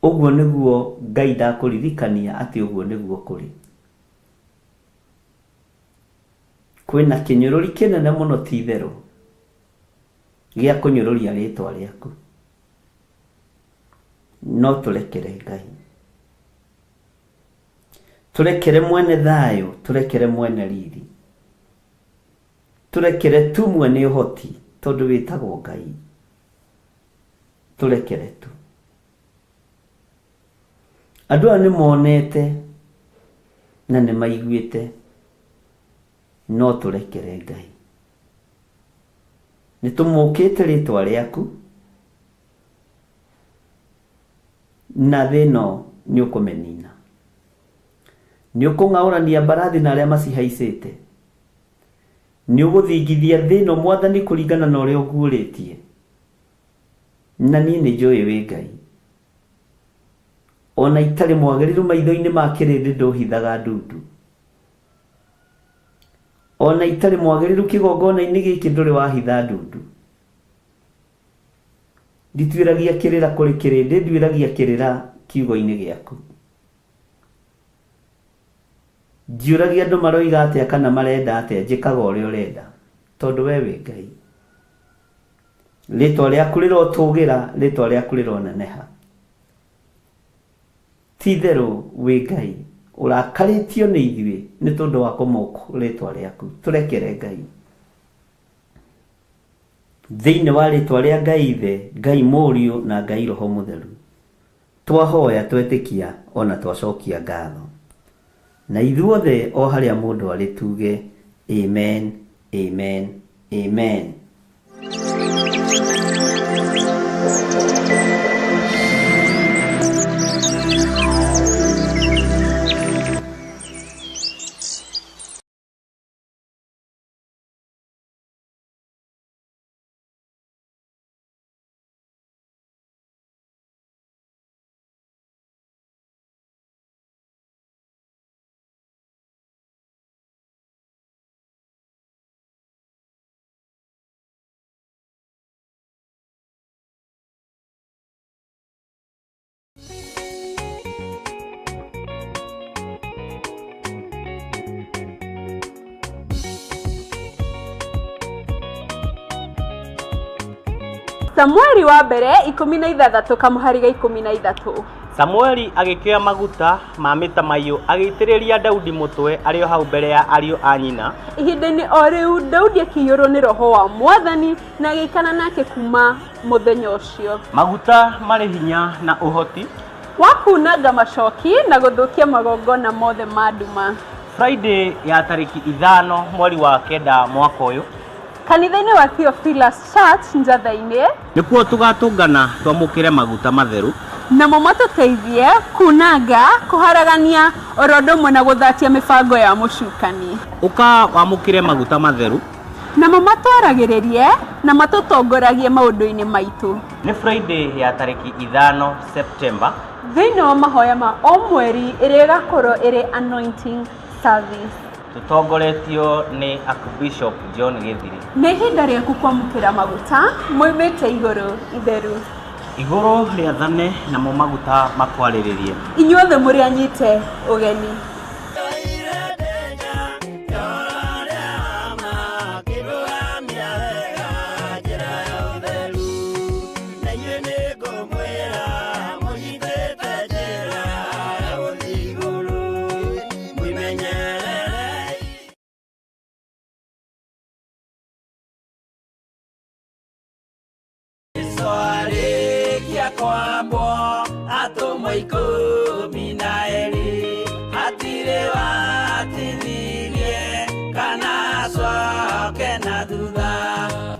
Ũguo nĩguo Ngai ndakũririkania atĩ ũguo nĩguo kũrĩ. Kwĩna kĩnyũrũri kĩnene mũno ti itherũ gĩa kũnyũrũria rĩĩtwa rĩaku. No tũrekere Ngai, turekere mwene thayo, turekere mwene riri, turekere tu mwene uhoti tondu witagwo Ngai. Turekere tu. Andu aya ni monete na ni maiguite, no turekere Ngai. Ni tumukite ritwa riaku, na thino ni ukumenina. Ni ukung'aurania mbarathi na aria macihaicite, ni uguthingithia thino Mwathani kuringana na uria uguuritie. na niĩ nĩ njũĩ wĩ Ngai. Ona itarĩ mwagĩrĩru maitho-inĩ ma kĩrĩndĩ ndũhithaga ndundu. Ona itarĩ mwagĩrĩru kĩgongona-inĩ gĩkĩ ndũrĩ wahitha ndundu. Ndituĩragia kĩrĩra kũrĩ kĩrĩndĩ, nduĩragia kĩrĩra kiugo-inĩ gĩaku. Ndiũragia andũ maroiga atĩa kana marenda atĩa, njĩkaga ũrĩa ũrenda, tondũ we wĩ Ngai. Rĩtwa rĩaku rĩrotũgĩra, rĩtwa rĩaku rĩroneneha. Ti-itherũ wĩ Ngai, ũrakarĩtio nĩ ithuĩ nĩ tondũ wa kũmoka rĩtwa rĩaku. Tũrekere Ngai. Thĩinĩ wa rĩtwa rĩa Ngai Ithe, Ngai Mũriũ na Ngai Roho Mũtheru, twahoya, twetĩkia, ona twacokia ngatho. Na ithuothe o harĩa mũndũ arĩ tuge amen, amen, amen.
Samueli wa mbere 16 kamuhari ga 13.
Samueli agĩkĩoya maguta ma mĩtamaiyũ agĩitĩrĩria Daudi mũtwe arĩ hau mbere ya ariũ a nyina.
Ihinda-inĩ o rĩu Daudi akĩiyũrwo nĩ roho wa Mwathani na agĩikana nake kuma mũthenya ũcio.
Maguta marĩ hinya na ũhoti
wa kunanga macoki na gũthũkia magongona mothe ma nduma.
Friday ya tarĩki 5 mweri wa 9 mwaka ũyũ,
kanitha-inĩ wa Theophilus Church Njatha-inĩ
nĩkuo tũgatũngana twamũkĩre maguta matheru,
namo matũteithie kunanga, kũharagania oro ũndũ ũmwe na gũthatia mĩbango ya mũcukani.
ũka wamũkĩre maguta matheru,
namo matwaragĩrĩrie na matũtongoragie maũndũ-inĩ maitũ.
nĩ Friday ya tarĩki 5 September,
thĩinĩ wa mahoya ma o mweri ĩrĩa ĩgakorwo ĩrĩ anointing service.
Tutongoretio ni Archbishop John Githiri.
Nĩ ihinda rĩaku kwamũkĩra maguta moimĩte igũrũ itheru.
Igũrũ rĩathane namo maguta makwarĩrĩrie.
Inyuothe mũrĩ anyite ũgeni.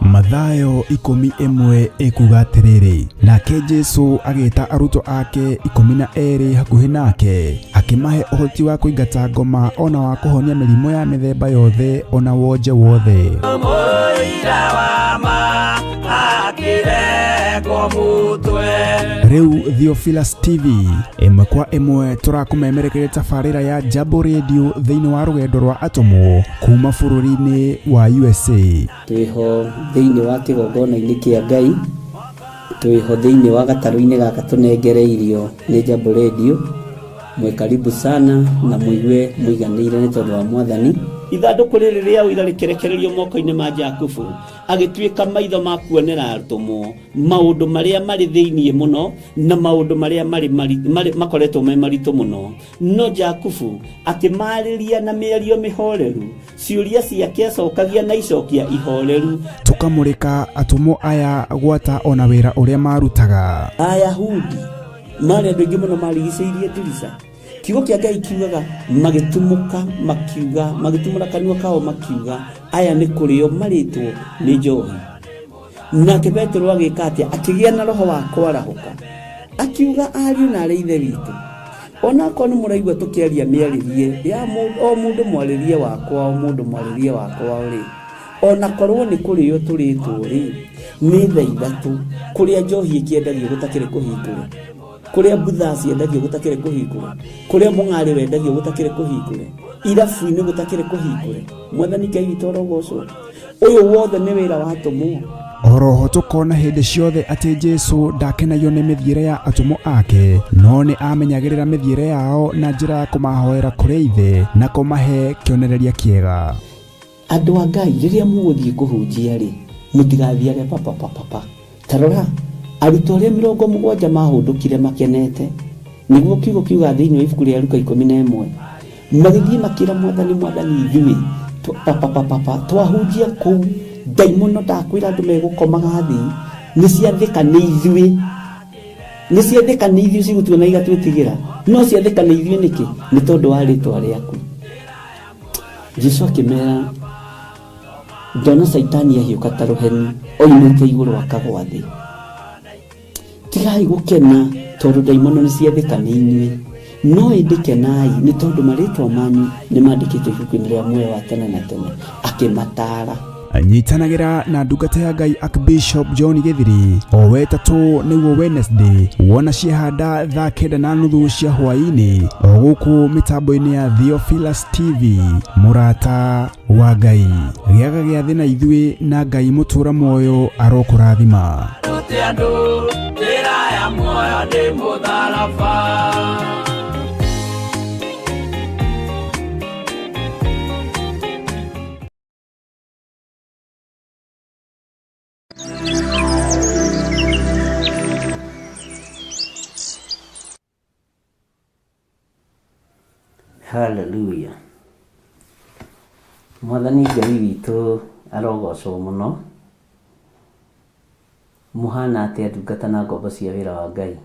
Mathayo 11 ekuga atĩrĩrĩ, nake Jesu agĩta arutwo ake 12 hakuhĩ nake, akĩmahe ũhoti wa kũingata ngoma ona wa kũhonia mĩrimũ ya mĩthemba yothe ona wonje wothe. Rĩu Theophilus TV ĩmwe kwa ĩmwe tũrakũmemerekeria tabarĩra ya Jambo Radio thĩinĩ wa rũgendo rwa atũmwo kuma bũrũri-inĩ wa USA.
Twĩho thĩinĩ wa kĩgongona-inĩ kĩa Ngai, twĩho thĩinĩ wa gatarũ-inĩ gaka tũnengereirio nĩ Jambo Radio. Mwe karibu sana na mũigue mũiganĩire nĩ tondũ wa Mwathani. Ithandũkũ rĩrĩ rĩa ũira rĩkĩrekererio moko-inĩ ma Jakubu, agĩtuĩka maitho ma kuonera atũmwo maũndũ marĩa marĩ thĩinĩ mũno na maũndũ marĩa makoretwo me maritũ mũno. No Jakubu akĩmarĩria na mĩario mĩhoreru, ciũria ciake acokagia na icokia ihoreru.
Tũkamũrĩka atũmwo aya gwata ona wĩra ũrĩa marutaga.
Ayahudi marĩ andũ aingĩ mũno marigicĩirie ndirica. Kiugo kĩa Ngai kiugaga magĩtumũka makiuga, magĩtumũra kanua kao makiuga, aya nĩ kũrĩo marĩtwo nĩ njohi. Nake Petero agĩka atĩa? Akĩgĩa na roho wa kwarahũka, akiuga ariũ na arĩ ithe witũ, ona korwo nĩ mũraigua tũkĩaria mĩarĩrie ya o mũndũ mwarĩrie wakwa, o mũndũ mwarĩrie wakwa rĩ, ona korwo nĩ kũrĩo tũrĩtwo rĩ, nĩ thaa ithatũ kũrĩa njohi ĩkĩendagio gũtakĩrĩ kũhingũre, kũrĩa mbutha ciendagio gũtakĩrĩ kũhingũre, kũrĩa mũng'arĩ wendagio gũtakĩrĩ kũhingũre, irabu-inĩ gũtakĩrĩ kũhingũre. Mwathani Ngai witũ arogocwo. Ũyũ wothe nĩ wĩra watũmwo.
Oroho tukona hindi ciothe ati Jesu ndakenagio ni mithiire ya atumo ake, no ni amenyagirira mithiire yao na njira ya kumahoera kuri ithe na kumahe kionereria kiega.
Andũ a Ngai rĩrĩa mũgũthiĩ kũhunjia rĩ, mũtigathiage papa. Tarora arutwo arĩa 70 mahũndũkire makenete, nĩguo kiugo kiuga thĩinĩ wa ibuku rĩa Luka 11, magĩthiĩ makĩra Mwathani ithuĩ papa twahunjia kũu ndaimono ndakwĩra andũ megũkomaga thĩ, nĩ ciathĩka nĩ ithuĩ cigũtuona igatwĩtigĩra, no ciathĩka nĩ ithuĩ nĩkĩ? Nĩ tondũ wa rĩtwa rĩaku. Jesu akĩmera, ndona Saitani ahiũka ta rũheni oimĩte igũrũ akagwa thĩ. Tigai gũkena tondũ ndaimono nĩ ciathĩka nĩ inyuĩ, no ĩndĩ kenai nĩ tondũ marĩtwa manyu nĩ mandĩkĩtwo ibuku-inĩ rĩa muoyo wa tene na tene. Akĩmataara.
Anyitanagira na ndungata ya Ngai Archbishop John Githiri o wetatũ nĩguo Wednesday wona ciehanda thaa 9:30 cia hwaĩ-inĩ o gũkũ mĩtambo-inĩ ya Theophilus TV. Mũrata wa Ngai gĩaga gĩa thĩ na ithuĩ, na Ngai mũtũra muoyo arokũrathima.
Hallelujah. Mwathani Ngai witũ arogocwo mũno. Mũhana atĩa ndungata na ngombo cia wĩra wa Ngai,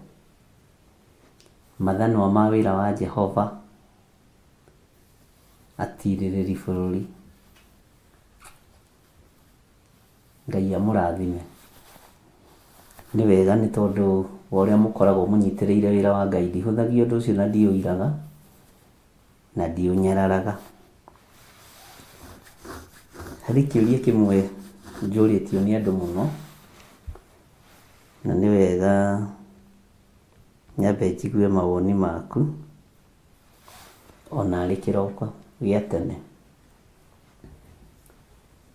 mathanwa ma wĩra wa Jehova, atirĩrĩri bũrũri. Ngai amũrathime. Nĩ wega nĩ tondũ wa ũrĩa mũkoragwo mũnyitĩrĩire wĩra wa Ngai, ndihũthagia ũndũ ũcio na ndiũiraga na ndiũnyararaga. Harĩ kĩũria kĩmwe njũrĩtio nĩ andũ mũno, na nĩ wega nyambe njigue mawoni maku ona arĩ kĩroko gĩa tene.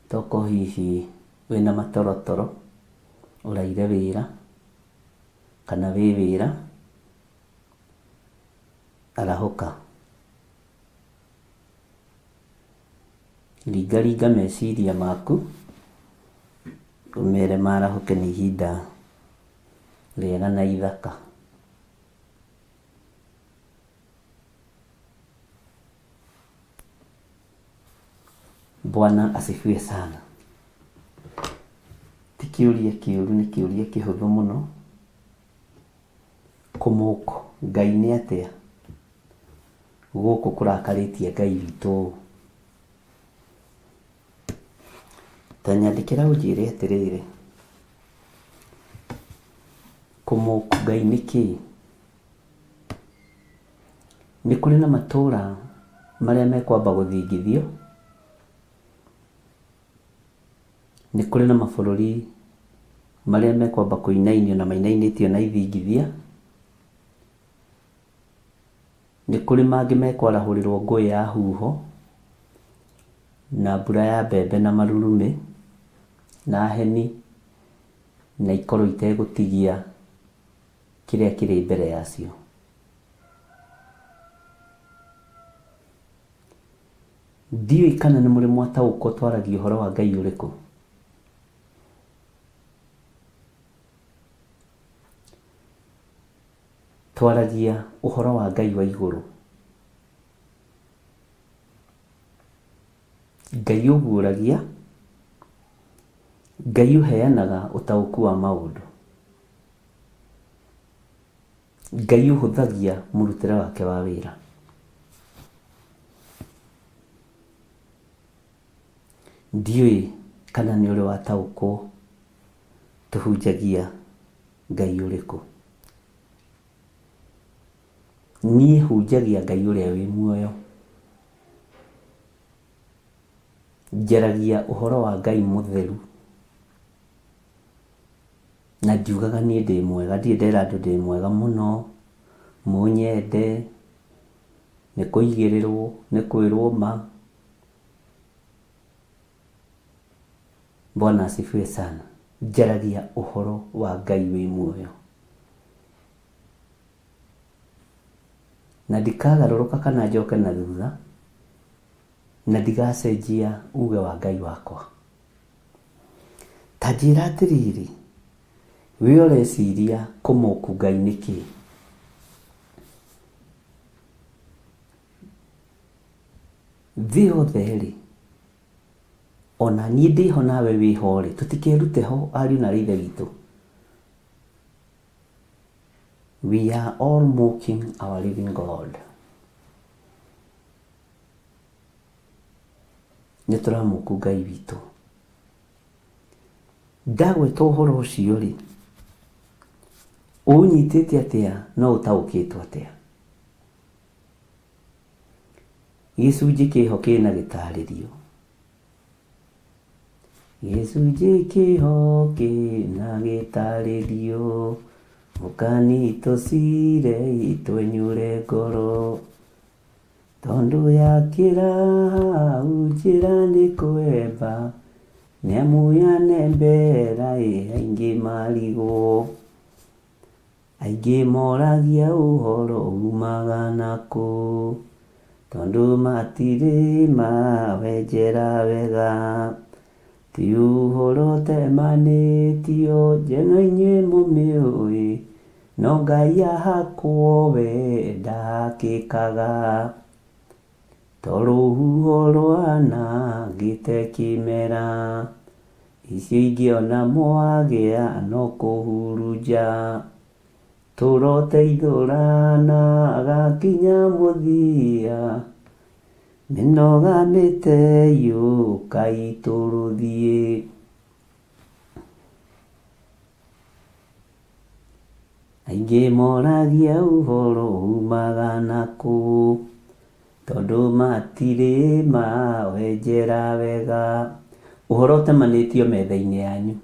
Toko hihi wĩna matorotoro ũraire wĩra kana wĩ wĩra, arahũka ringa meciria maku ũmere marahũke nĩ ihinda rĩega na ithaka. Bwana asifiwe sana. Ti kĩũria kĩũru, nĩ kĩũria kĩhũthũ mũno. Kũmũkũ Ngai nĩ atĩa? Gũkũ kũrakarĩtie Ngai witũ. Tanyandĩkĩra ũnjĩre atĩrĩrĩ, kũmũkũ Ngai nĩ kĩĩ? Nĩ kũrĩ na matũũra marĩa mekwamba gũthingithio, nĩ kũrĩ na mabũrũri marĩa mekwamba kũinainio na mainainĩtio na ithingithia, nĩ kũrĩ mangĩ mekwarahũrĩrwo ngũĩ ya huho na mbura ya mbembe na marurumĩ na heni na ikorwo itegũtigia kĩrĩa kĩrĩ mbere yacio. Ndiũĩ kana nĩ mũrĩ mwataũkwo twaragia ũhoro wa Ngai ũrĩkũ. Twaragia ũhoro wa Ngai wa igũrũ. Ngai ũguũragia, Ngai ũheanaga ũtaũku wa maũndũ, Ngai ũhũthagia mũrutĩre wake wa wĩra. Ndiũĩ kana nĩ ũrĩ wataũkwo tũhunjagia Ngai ũrĩkũ. Niĩ hunjagia Ngai ũrĩa wĩ muoyo. Njaragia ũhoro wa Ngai mũtheru. na ndiugaga niĩ ndĩ mwega, ndirĩ ndera andũ ndĩ mwega mũno, mũnyende, nĩ kũigĩrĩrwo, nĩ kwĩrwo ma. Bwana asifiwe sana. Njaragia ũhoro wa Ngai wĩ muoyo, na ndikagarũrũka kana njoke na thutha, na ndigacenjia uge wa Ngai wakwa. Ta njĩra atĩrĩrĩ, wĩ ũreciria kũmũku Ngai nĩkĩ? Thĩ yothe rĩ, ona niĩ ndĩho nawe wĩho rĩ, tũtikerute ho ariũ na ithe witũ. We are all mocking our living God. Nĩ tũramũku Ngai witũ. Ndagweta ũhoro ũcio rĩ, ũnyitĩte atĩa no ũtaũkĩtwo atĩa? Gĩcunjĩ kĩho kĩna gĩtarĩrio. Gĩcunjĩ kĩho kĩna gĩtarĩrio, mũkani tũcire twenyũre ngoro, tondũ yakĩra hau njĩra nĩ kwemba, nĩamũyanembera aingĩ marigũ, aingĩ moragia ũhoro umaga nakũ, tondũ matirĩ mawenjera wega, ti ũhoro temanĩtio njeno inyuĩ mũmĩũĩ, no Ngai ahakwo we ndakĩkaga, to rũhuho rwanangĩte kĩmera, icio ingĩona mwagĩa no kũhurunja, tũrote ithũrana agakinya mũthia, mĩnoga mĩteyũka itũrũthiĩ. Aingĩ moragia ũhoro umaga nakũ, tondũ matirĩ mawenjera wega. Ũhoro ũtemanĩtio metha-inĩ yanyu.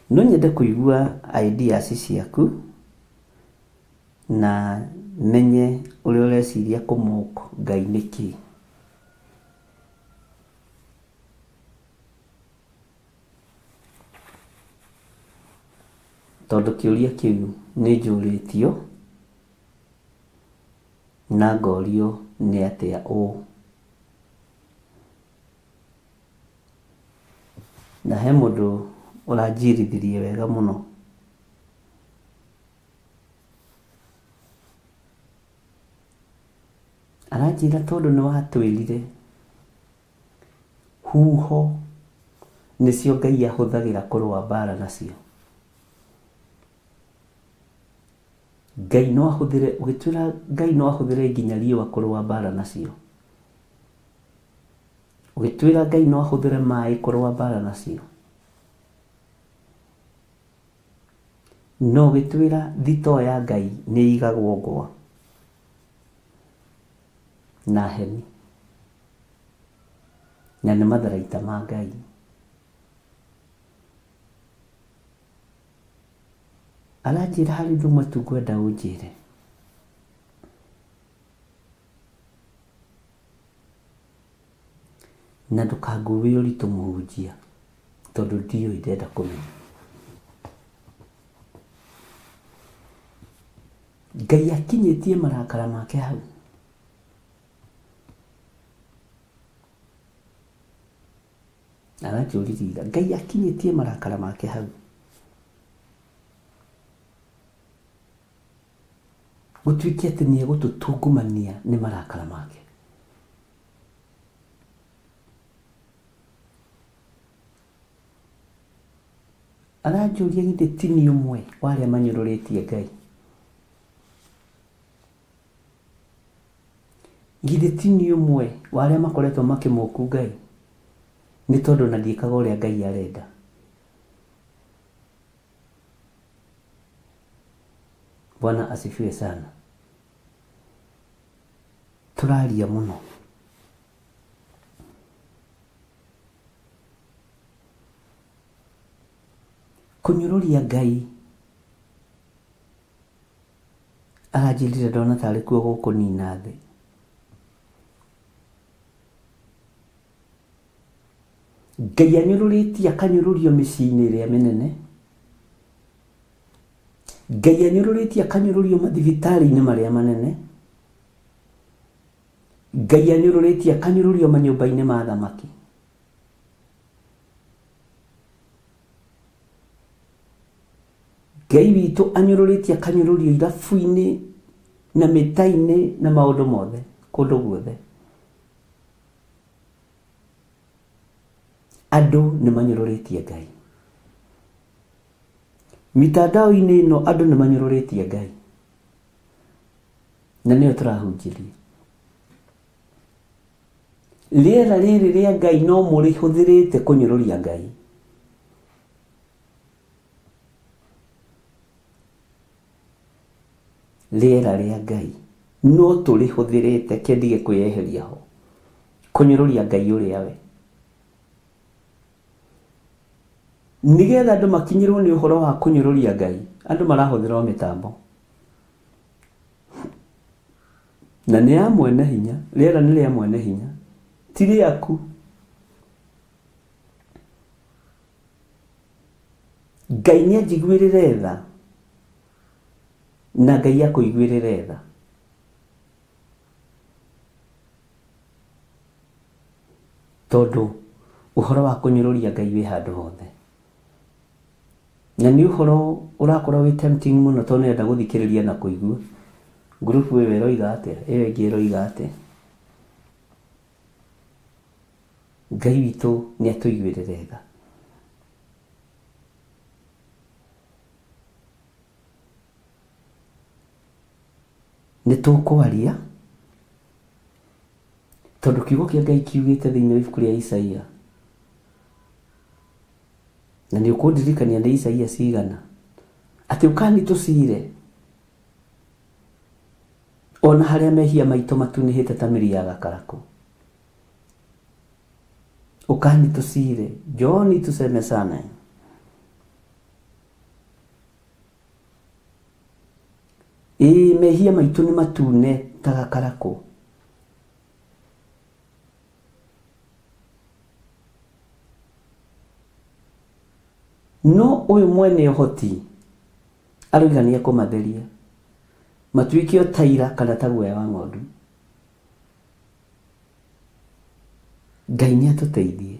No nyende kũigua ideas ciaku, na menye ũrĩa ũreciria kũmũku Ngai nĩkĩ. Tondũ kĩũria kĩu nĩ njũrĩtio na ngorio nĩ atĩa ũũ. Na he mũndũ ũranjirithirie wega mũno. Aranjĩra tondũ nĩ watwĩrire huho nĩcio Ngai ahũthagĩra kũrũa mbara nacio. Ngai no ahũthĩre, ũgĩtwĩra Ngai no ahũthĩre nginya riũa kũrũa mbara nacio. Ũgĩtwĩra Ngai no ahũthĩre maĩ kũrũa mbara nacio. No ũgĩtwĩra thitoo ya Ngai nĩ igagwo ngwa na heni, na nĩ matharaita ma Ngai. Aranjĩra harĩ ũndũ ũmwe tu ngwenda ũnjĩre. Na ndũkangue ũritũ mũhunjia, tondũ ndiũĩ, ndenda kũmenya. Ngai akinyĩtie marakara make hau? Aranjũrithia, Ngai akinyĩtie marakara make hau? Gũtuĩke atĩ nĩ egũtũtungumania nĩ marakara make? Aranjũria githĩ ti niĩ ũmwe wa arĩa manyũrũrĩtie Ngai? Githĩ ti niĩ ũmwe wa arĩa makoretwo makĩmũku Ngai nĩ tondũ na ndiĩkaga ũrĩa Ngai arenda? Bwana asifiwe sana. Tũraria mũno. kunyururia Ngai aranjirire ndona tarĩ kuo gũkũnina thĩ. Ngai anyũrũrĩtie akanyũrũrio mĩciĩ-inĩ ĩrĩa mĩnene. Ngai anyũrũrĩtie akanyũrũrio mathibitarĩ-inĩ marĩa manene. Ngai anyũrũrĩtie akanyũrũrio manyũmba-inĩ ma thamaki. Ngai witũ anyũrũrĩtie akanyũrũrio irabu-inĩ na mĩta-inĩ na maũndũ mothe kũndũ guothe. Andũ nĩ manyũrũrĩtie Ngai. Mitandao-inĩ ĩno andũ nĩ manyũrũrĩtie Ngai. Na nĩyo tũrahunjĩria. Rĩera rĩrĩ rĩa Ngai no mũrĩhũthĩrĩte kũnyũrũria Ngai. Rĩera rĩa Ngai no tũrĩhũthĩrĩte kĩndige kwĩyeheria ho kũnyũrũria Ngai ũrĩa we. Nigetha andũ makinyĩrwo nĩ ũhoro wa kũnyũrũria Ngai, andũ marahũthĩra o mĩtambo. Na nĩ ya mwene hinya, rĩera nĩ rĩa mwene hinya, ti rĩaku. Ngai nĩ anjiguĩrĩre tha na Ngai akũiguĩrĩre tha. Tondũ ũhoro wa kũnyũrũria Ngai wĩ handũ hothe. Na nĩ ũhoro ũrakorwo wĩ tempting mũno tondũ nĩenda gũthikĩrĩria na kũigua. Ngurubu ĩyo ĩroiga atĩa, ĩyo ĩngĩ ĩroiga atĩa. Ngai witũ nĩ atũiguĩrĩre tha. Nĩ tũkwaria tondũ kiugo kĩa Ngai kiugĩte thĩinĩ wa ibuku rĩa Isaia. Na nĩ ũkũndirikania nĩ Isaia cigana atĩ ũkanitũcire ona harĩa mehia maitũ matunĩhĩte ta mĩri ya gakarakũ. Ũkanitũcire, njoni tusemezane. Mehia maitũ nĩ matune ta gakarakũ. No ũyũ mwene ũhoti aroiga nĩ ekũmatheria matuĩke o taira kana ta guoya wa ng'ondu. Ngai nĩ atũteithie.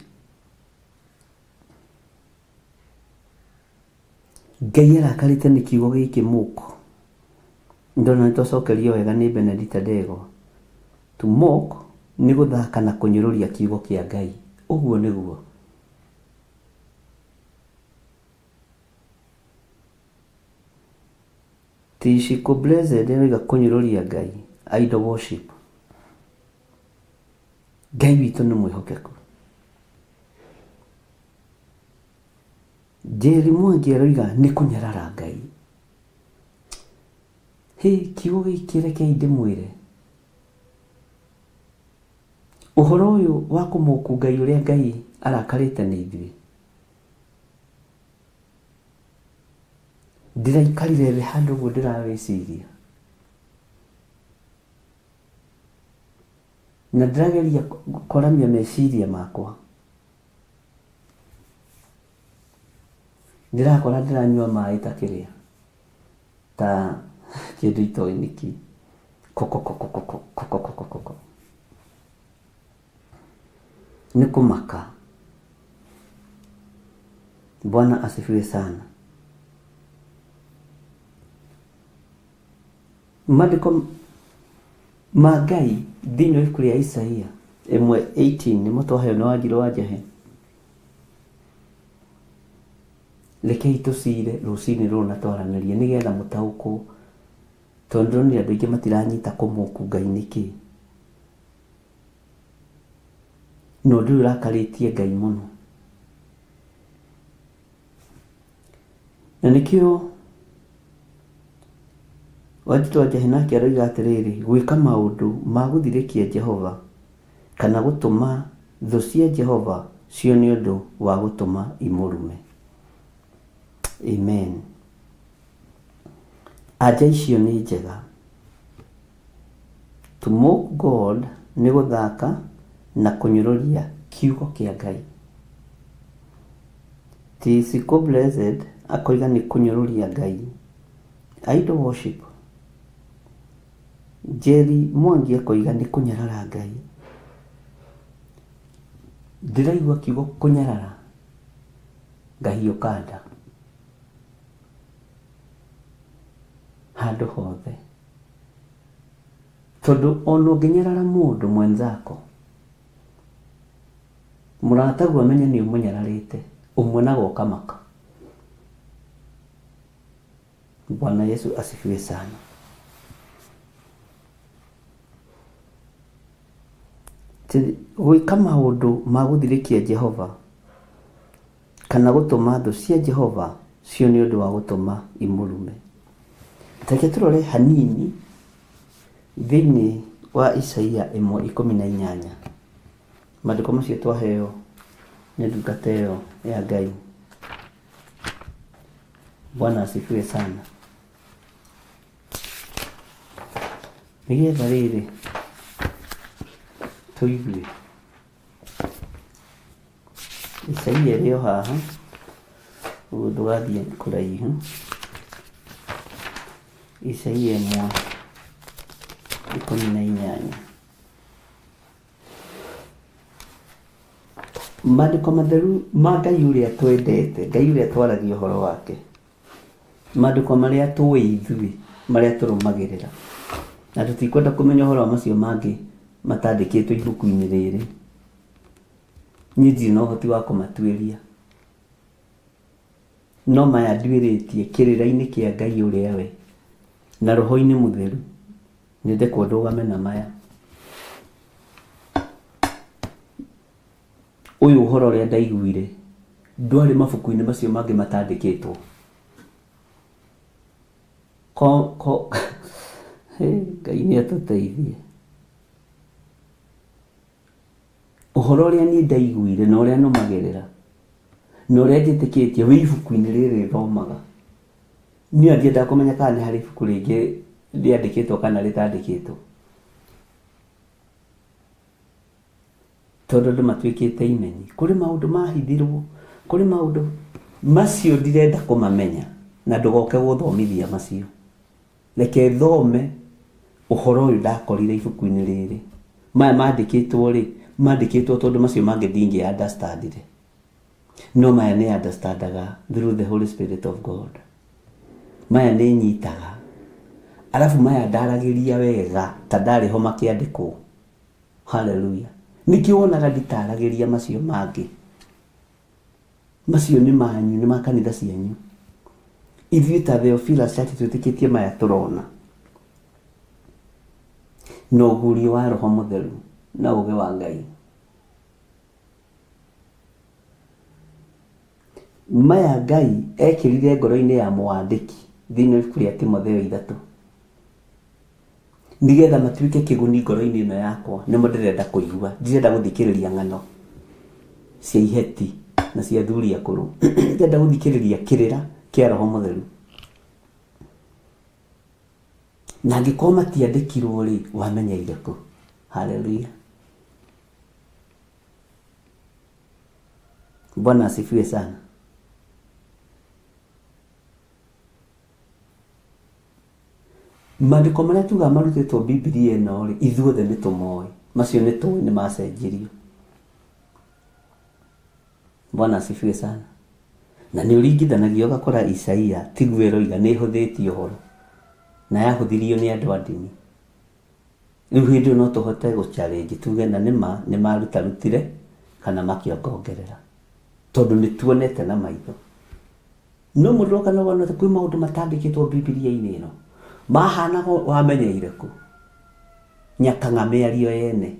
Ngai arakarĩte nĩ kiugo gĩkĩ mũũko. Ndona nĩ tũcokerio wega nĩ Benedict Ndegwa. To mock nĩ gũthaka na kũnyũrũria kiugo kĩa Ngai. Ũguo nĩguo. Tishiko blessed ega kũnyũrũria Ngai. Idol worship. Ngai witũ nĩ mwĩhokeku. Jerry Mwangi aroiga nĩ kũnyarara Ngai. Kiugo gĩkĩ rekei ndĩmwĩre. Ũhoro ũyũ wa kũmũku Ngai ũrĩa Ngai arakarĩte nĩ ithuĩ. Ndiraikarire thĩ handũ ũguo ndĩrawĩciria. Na ndĩrageria kũramia meciria makwa. Ndirakora ndĩranyua maĩ ta kĩrĩa. Ta kĩndũ itoĩ nĩki. Koko. Nĩ kũmaka. Bwana asifiwe sana. Maandĩko ma Ngai thĩinĩ wa ibuku rĩa Isaia 1:18 nĩmo twaheo nĩ Wanjirũ wa Njahe. Rekei tũcire rũcinĩ rũrũ na twaranĩrie nĩgetha mũtaũkwo. Tondũ nĩ andũ aingĩ matiranyita kũmũku Ngai nĩkĩ. Na ũndũ ũyũ ũrakarĩtie Ngai mũno. Na nĩkĩo Wanjirũ wa Njahe nake aroiga atĩrĩrĩ, gwĩka maũndũ ma gũthirĩkia Jehova kana gũtũma thũ cia Jehova cio nĩ ũndũ wa gũtũma imũrume. Amen. Anja icio nĩ njega. To mock God nĩ gũthaka na kũnyũrũria kiugo kĩa Ngai. Tisiko Blessed akoiga nĩ kũnyũrũria Ngai. Idol worship. Jerry Mwangi akoiga nĩ kũnyarara Ngai. Ndĩraigua kiugo kũnyarara Ngai ũkanda handũ hothe, tondũ ono ũngĩnyarara mũndũ mwenzako, mũrataguo amenye nĩ ũmũnyararĩte, ũmwonaga ũkamaka. Bwana Yesu asifiwe sana. Gwĩka maũndũ ma gũthirĩkia Jehova kana gũtũma thũ cia Jehova cio nĩ ũndũ wa gũtũma imũrume. Reke tũrore hanini thĩinĩ wa Isaia 1:18. Maandĩko macio twaheo nĩ ndungata ĩyo ya Ngai. Bwana asifiwe sana. Nĩgetha rĩrĩ tũigue Isaia ĩrĩ o haha, ndũgathiĩ kũraihu. Isaia 1:18. Maandĩko matheru ma Ngai ũrĩa twendete, Ngai ũrĩa twaragia ũhoro wake, maandĩko marĩa tũĩ ithuĩ, marĩa tũrũmagĩrĩra, na tũtikwenda kũmenya ũhoro wa macio mangĩ matandĩkĩtwo ibuku-inĩ rĩrĩ. Niĩ ndirĩ na ũhoti wa kũmatuĩria, no maya nduĩrĩtie kĩrĩra-inĩ kĩa Ngai ũrĩa we na roho-inĩ mũtheru nĩndekwo ndũgame na maya. Ũyũ ũhoro ũrĩa ndaiguire ndwarĩ mabuku-inĩ macio mangĩ matandĩkĩtwo. Ngai nĩ atũteithie. Ũhoro ũrĩa niĩ ndaiguire na ũrĩa nũmagĩrĩra na ũrĩa njĩtĩkĩtie wĩ ibuku-inĩ rĩrĩ thomaga, niĩ ndiendaga kũmenya kana nĩ harĩ ibuku rĩngĩ rĩandĩkĩtwo kana rĩtandĩkĩtwo, tondũ andũ matuĩkĩte imeni. Kũrĩ maũndũ mahithirwo, kũrĩ maũndũ macio ndirenda kũmamenya, na ndũgoke gũthomithia macio. Reke thome ũhoro ũyũ ndakorire ibuku-inĩ rĩrĩ. Maya mandĩkĩtwo rĩ, mandĩkĩtwo tondũ macio mangĩ ndingĩ understand. No maya nĩ understandaga through the Holy Spirit of God. Maya nĩ nyitaga, alafu maya ndaragĩria wega ta ndarĩ ho makĩandĩkwo. Hallelujah. Nĩkĩ wonaga nditaragĩria macio mangĩ? Macio nĩ manyu, nĩ makanitha cianyu. Ithuĩ ta Theophilus Church twĩtĩkĩtie maya tũrona, na ũguũrio wa Roho Mũtheru na ũũgĩ wa Ngai. Maya Ngai ekĩrire ngoro-inĩ ya mũwandĩki thĩinĩ wa ibuku rĩa Timotheo 3, nĩgetha matuĩke kĩguni ngoro-inĩ ĩno yakwa. Nĩmo ndĩrenda kũigua, ndirenda gũthikĩrĩria ng'ano cia iheti na cia athuri akũrũ. Ndĩrenda gũthikĩrĩria kĩrĩra kĩa Roho Mũtheru. Na angĩkorwo matiandĩkirwo rĩ, wamenyeire kũ? Hallelujah. Bwana asifiwe sana. Maandĩko marĩa tuga marutĩtwo Biblia ĩno rĩ, ithuothe nĩ tũmoĩ. Macio nĩ tũĩ nĩ macenjirio. Bwana asifiwe sana. Na nĩ ũringithanagio ũgakora Isaia tiguo ĩroiga nĩ ĩhũthĩtie ũhoro na yahũthirio nĩ andũ a ndini. Rĩu hĩndĩ ĩyo no tũhote gũ-challenge tuge na nĩ marutarutire kana makĩongongerera, tondũ nĩ tuonete na maitho. No mũndũ oka na wona kwĩ maũndũ matandĩkĩtwo Biblia-inĩ ĩno mahanaga wamenyeire kũ? Nyakang'a mĩario yene.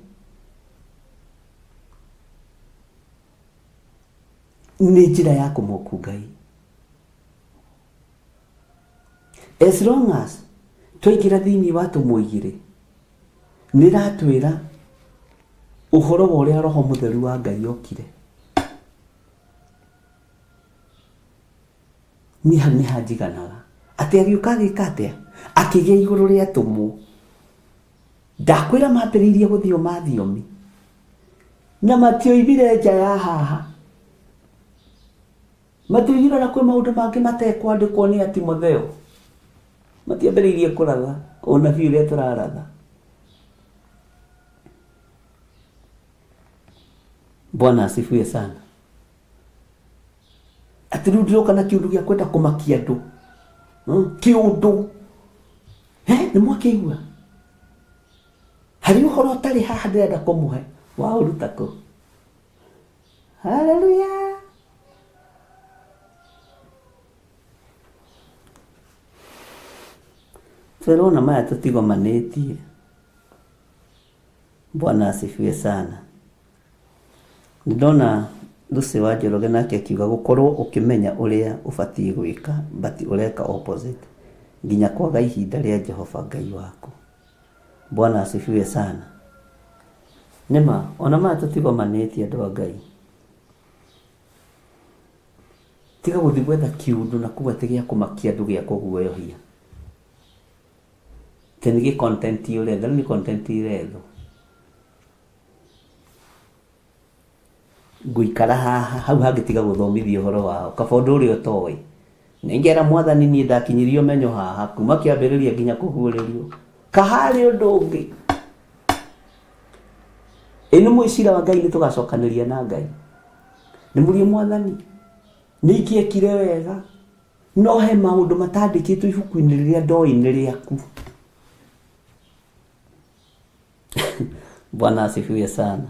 Nĩ njĩra ya kũmũku Ngai. As long as twaingĩra thĩinĩ wa tũmũigĩrĩ, nĩ ratwĩra ũhoro wa ũrĩa Roho Mũtheru wa Ngai okire. ni hanjiganaga ati agiuka gikatea akigia iguru ria tumu ndakwira mambiriirie guthio mathiomi na matioibire nja ya haha matioibire na kwe maundu mangi matekwandikwo ni Timotheo matiambiriirie kuratha ona biu ria turaratha. Bwana asifiwe sana. Ati riu ndiroka na kiundu gia kwenda kumakia andu kiundu ni mwakiigua hari uhoro utari haha ndirenda kumuhe wa urutako. Haleluya. Ferona maya tutigomanetie. Bwana asifiwe sana. Ndona Lucy wa Njoroge nake akiuga gukorwo ukimenya uria ubatie gwika bati ureka opposite nginya kwaga ihinda ria Jehova Ngai waku. Bwana asifiwe sana. Nema ona ma tutigomanetie andu a Ngai. Tiga guthi gwetha kiundu na kuga tigia kumakia andu gia kuguoyohia. Tenigi content uretha ni content iretho. Guikara haha hau hagitiga guthomithia uhoro wao kabondo uri otoi ningera mwathani ni ndakinyirio menyo haha kuma kiambiriria nginya kuguuririo kahari undu ungi eni mwicira wa Ngai ni tugacokaniria na Ngai ni muri mwathani ni ikiekire wega no he maundu matandikitwo ibuku-ini riria ndoi-ini riaku. Bwana asifiwe sana.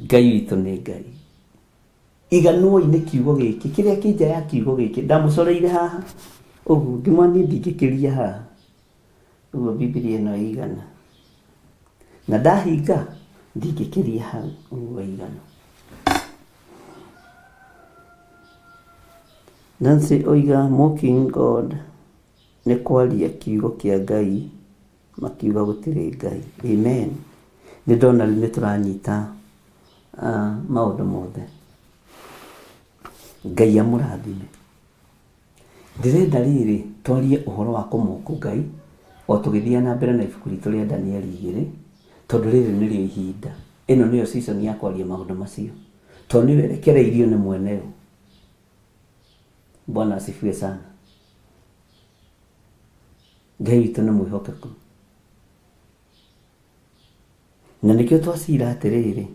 Ngai witu ni Ngai. Iganuo-ini kiugo giki kiria kinja ya kiugo giki ndamucoreire haha ugu ngimwani ndingikiria haha ugu Biblia ino igana na ndahinga ndingikiria haha ugu igana. Nancy oiga mocking God ni kwaria kiugo kia Ngai makiuga gutiri Ngai. Amen. Ni ndona ni turanyita maundu mothe. Ngai amurathime. Ndirenda riri twarie uhoro wa kumuku Ngai o tugithia na mbere na ibuku ritu ria Daniel 2 tondu riri ni rio ihinda. Ino niyo season ya kwaria maundu macio. Tondu ni werekereirio ni mweneo. Bwana asifiwe sana. Ngai witu ni mwihokeku. Na nikio twacira atiriri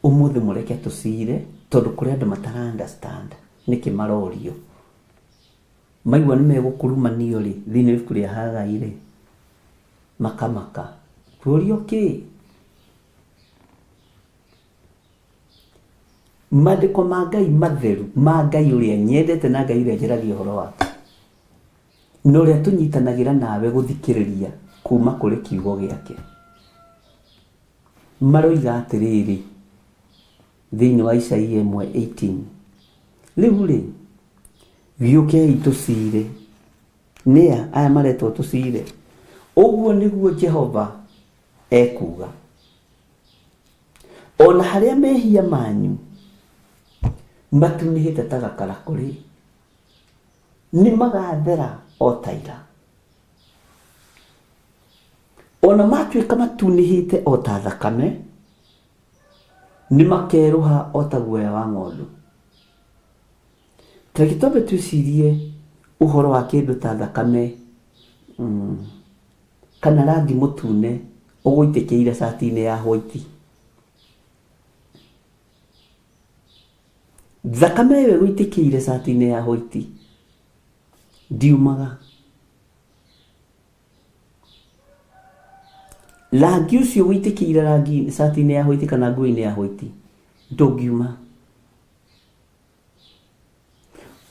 umuthi mureke tucire tondu kuri andu matara understand niki marorio maigua ni megukurumanio ri thini ibuku ria Hagai ri makamaka turio ki mandiko ma Ngai matheru ma Ngai uria nyendete na Ngai uria njiragia uhoro wake no ria tunyitanagira nawe guthikiriria kuma kuri kiugo giake maroiga atiriri thini wa Isaia 1:18 riu ri giukei tucire nia aya maretwo tucire uguo niguo Jehova ekuga ona haria mehia manyu matunihite ta gakara kuri ni magathera o taira ona matuika matunihite o ta thakame ni makeruha o ta guoya wa ng'ondu. Trekitobe tucirie uhoro wa kindu ta thakame kana rangi mutune uguitikiire cati-ini ya white. Thakame iwe guitikiire cati-ini ya white ndiumaga. Rangi ucio guitikiire rangi cati-ini ya white kana nguo-ini ya white ndungiuma.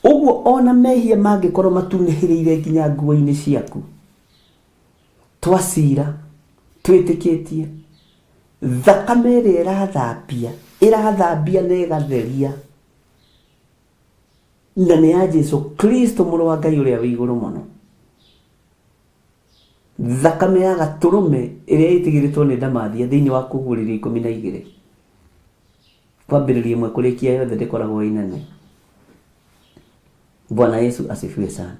Uguo ona mehia mangikorwo matunihiriire nginya nguo-ini ciaku twacira twitikitie thakame iria irathambia na igatheria na ni ya Jesu Kristo muru wa Ngai uria wi iguru muno. Thakame ya gaturume iria itigiritwo ni ndamathia thiini wa Kuguriri 12 kwambiriria imwe kurikia yothe ndikoragwo inene Bwana Yesu asifiwe sana.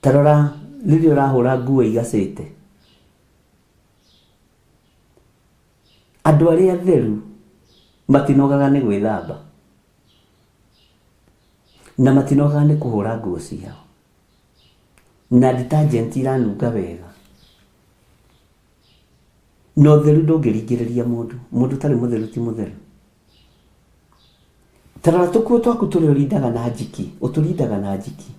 Tarora rĩrĩa ũrahũra nguo igacĩte, andũ arĩa atheru matinogaga nĩ gwĩthamba na matinogaga nĩ kũhũra nguo ciao, na detergent iranunga wega. No ũtheru ndũngĩringĩrĩria mũndũ tarĩ mũtheru ti mũtheru. Tarora tũkuo twaku tũrĩa ũrindaga na njiki, ũtũrindaga na njiki,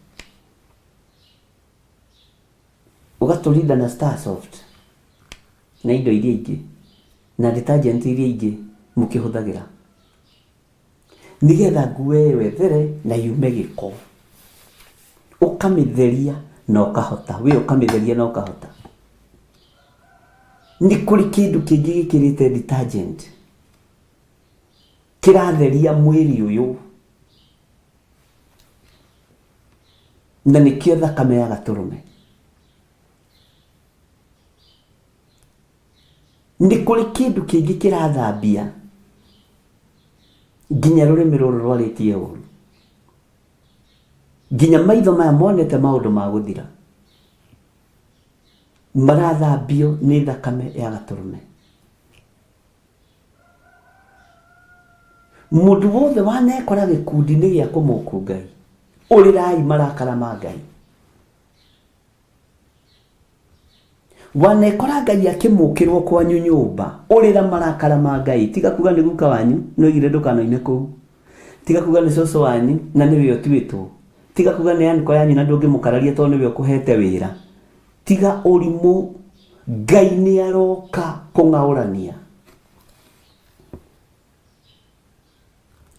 ũgatũrinda na Star Soft na indo iria ingĩ na detergent iria ingĩ mũkĩhũthagĩra, nigetha nguo ĩyo ethere na yume gĩko, ũkamĩtheria na ũkahota, ũkamĩtheria na ũkahota. Nĩ kũrĩ kĩndũ kĩngĩ gĩkĩrĩte detergent kĩratheria mwĩrĩ ũyũ, na nĩkĩo thakame ya gatũrũme. Nĩ kũrĩ kĩndũ kĩngĩ kĩrathambia nginya rũrĩmĩ rũrũ rwarĩtie ũru, nginya maitho maya monete maũndũ ma gũthira marathambio nĩ thakame ya gatũrũme. Mũndũ wothe wanekora gĩkundi-inĩ gĩa kũmũkũ Ngai, ũrĩrai marakara ma Ngai. Wanekora Ngai akĩmũkĩrwo kwanyu nyũmba, ũrĩra marakara ma Ngai. Tiga kuga nĩ guka wanyu no igire ndũkanoine kũu, tiga kuga nĩ cũcũ wanyu na nĩwe ũtuĩtwo, tiga kuga nĩ anĩko yanyu na ndũngĩmũkararia tondũ nĩwe ũkũhete wĩra. Tiga ũrimũ, Ngai nĩ aroka kũng'aũrania.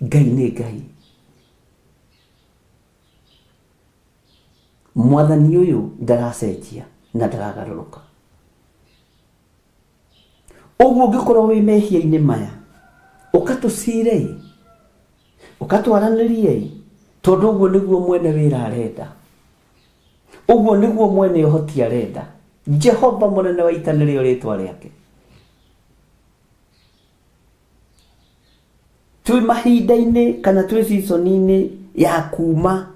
Ngai nĩ Ngai. Mwathani ũyũ ndaracenjia na ndaragarũrũka. Ũguo ũngĩkorwo wĩ mehia-inĩ maya, ũkatũcire, ũkatwaranĩrie, tondũ ũguo nĩguo mwene wĩra arenda, ũguo nĩguo mwene ũhoti arenda. Jehova mũnene wa ita nĩrĩo rĩtwa rĩake. Twĩ mahinda-inĩ kana twĩ season-inĩ ya kuma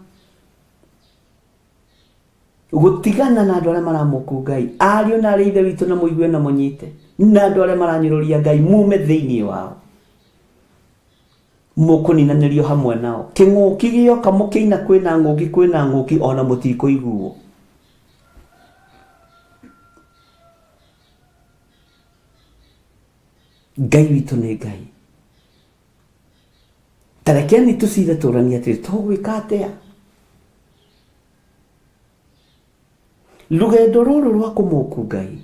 gũtigana na andũ arĩa maramũkũ Ngai, ariũ na arĩa ithe witũ na mũigue na mũnyite, na andũ arĩa maranyũrũria Ngai mume thĩinĩ wao, mũkũninanĩrio hamwe nao. Kĩng'ũki gĩoka mũkĩina kwĩna ng'ũki ona mũtikũiguo. Ngai witũ nĩ Ngai. Tarekeni tũcire tũrania atĩrĩ tũgwĩka atĩa. Rũgendo rũrũ rwa kũmũkũ Ngai,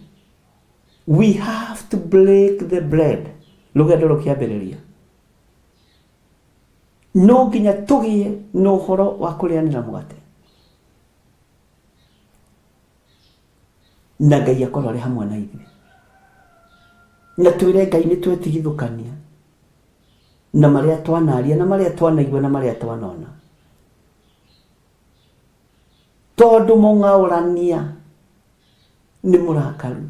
we have to break the bread. Rũgendo rũkĩambĩrĩria, no nginya tũgĩe na ũhoro wa kũrĩanĩra mũgate, na Ngai akorwo arĩ hamwe na ithuĩ, na twĩre Ngai nĩ twetigithũkania na marĩa twanaria na marĩa twanaigua na marĩa twanona, tondũ mũng'aũrania nĩ mũrakaru.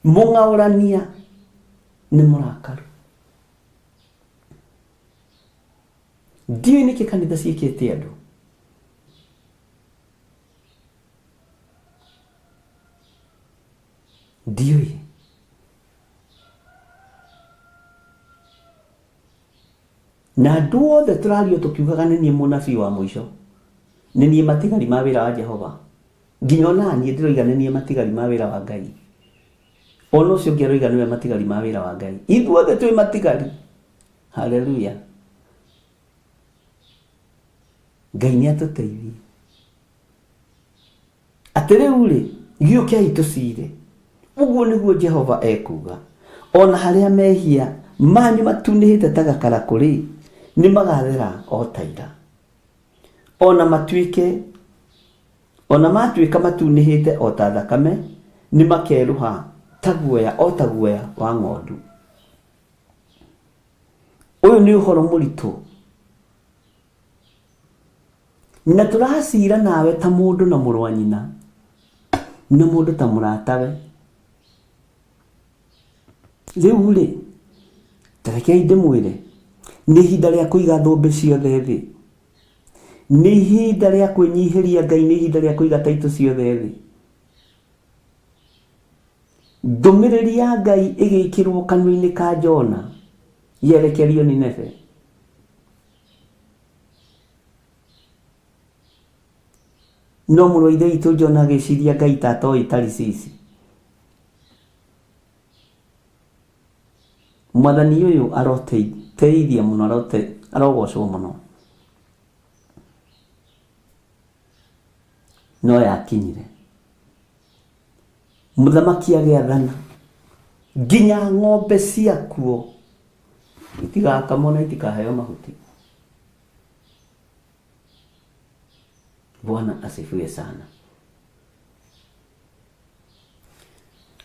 Mũng'aũrania nĩ mũrakaru. Ndiũĩ nĩkĩ kanitha ciĩkĩte andũ. Ndiũĩ. Na andũ othe tũrario tũkiugaga nĩ niĩ mũnabii wa mũico, nĩ niĩ matigari ma wĩra wa Jehova, nginya ona niĩ ndĩroiga nĩ niĩ matigari ma wĩra wa Ngai, ona ũcio ũngĩ aroiga nĩwe matigari ma wĩra wa Ngai. Ithuothe twĩ matigari. Haleluya. Ngai nĩ atũteithie. Atĩ rĩu rĩ, gĩũkei tũcire. Ũguo nĩguo Jehova ekuga. Ona harĩa mehia manyu matunĩhĩte ta gakarakũrĩ, nĩ magathera o ta ira. Ona matuĩka matunĩhĩte o ta thakame, nĩ makerũha ta guoya o ta guoya wa ng'ondu. Ũyũ nĩ ũhoro mũritũ. Na tũracira nawe ta mũndũ na mũrũ wa nyina, na mũndũ ta mũratawe. Riu ri tarekei ndimwire ni ihinda ria kuiga thumbi ciothe thi, ni ihinda ria kwinyihiria Ngai, ni ihinda ria kuiga taito ciothe thi. Ndumiriri ya Ngai igikirwo kanua-ini ka Jona yerekerio Nineve. No mũrũ ithe witũ Jona agĩciria Ngai tatoi Tarisisi. Mwathani ũyũ aroteithia mũno, arogocwo mũno. No yakinyire mũthamaki agĩathana nginya ng'ombe ciakuo itigakamwo na itikaheo mahuti. Bwana asifiwe sana.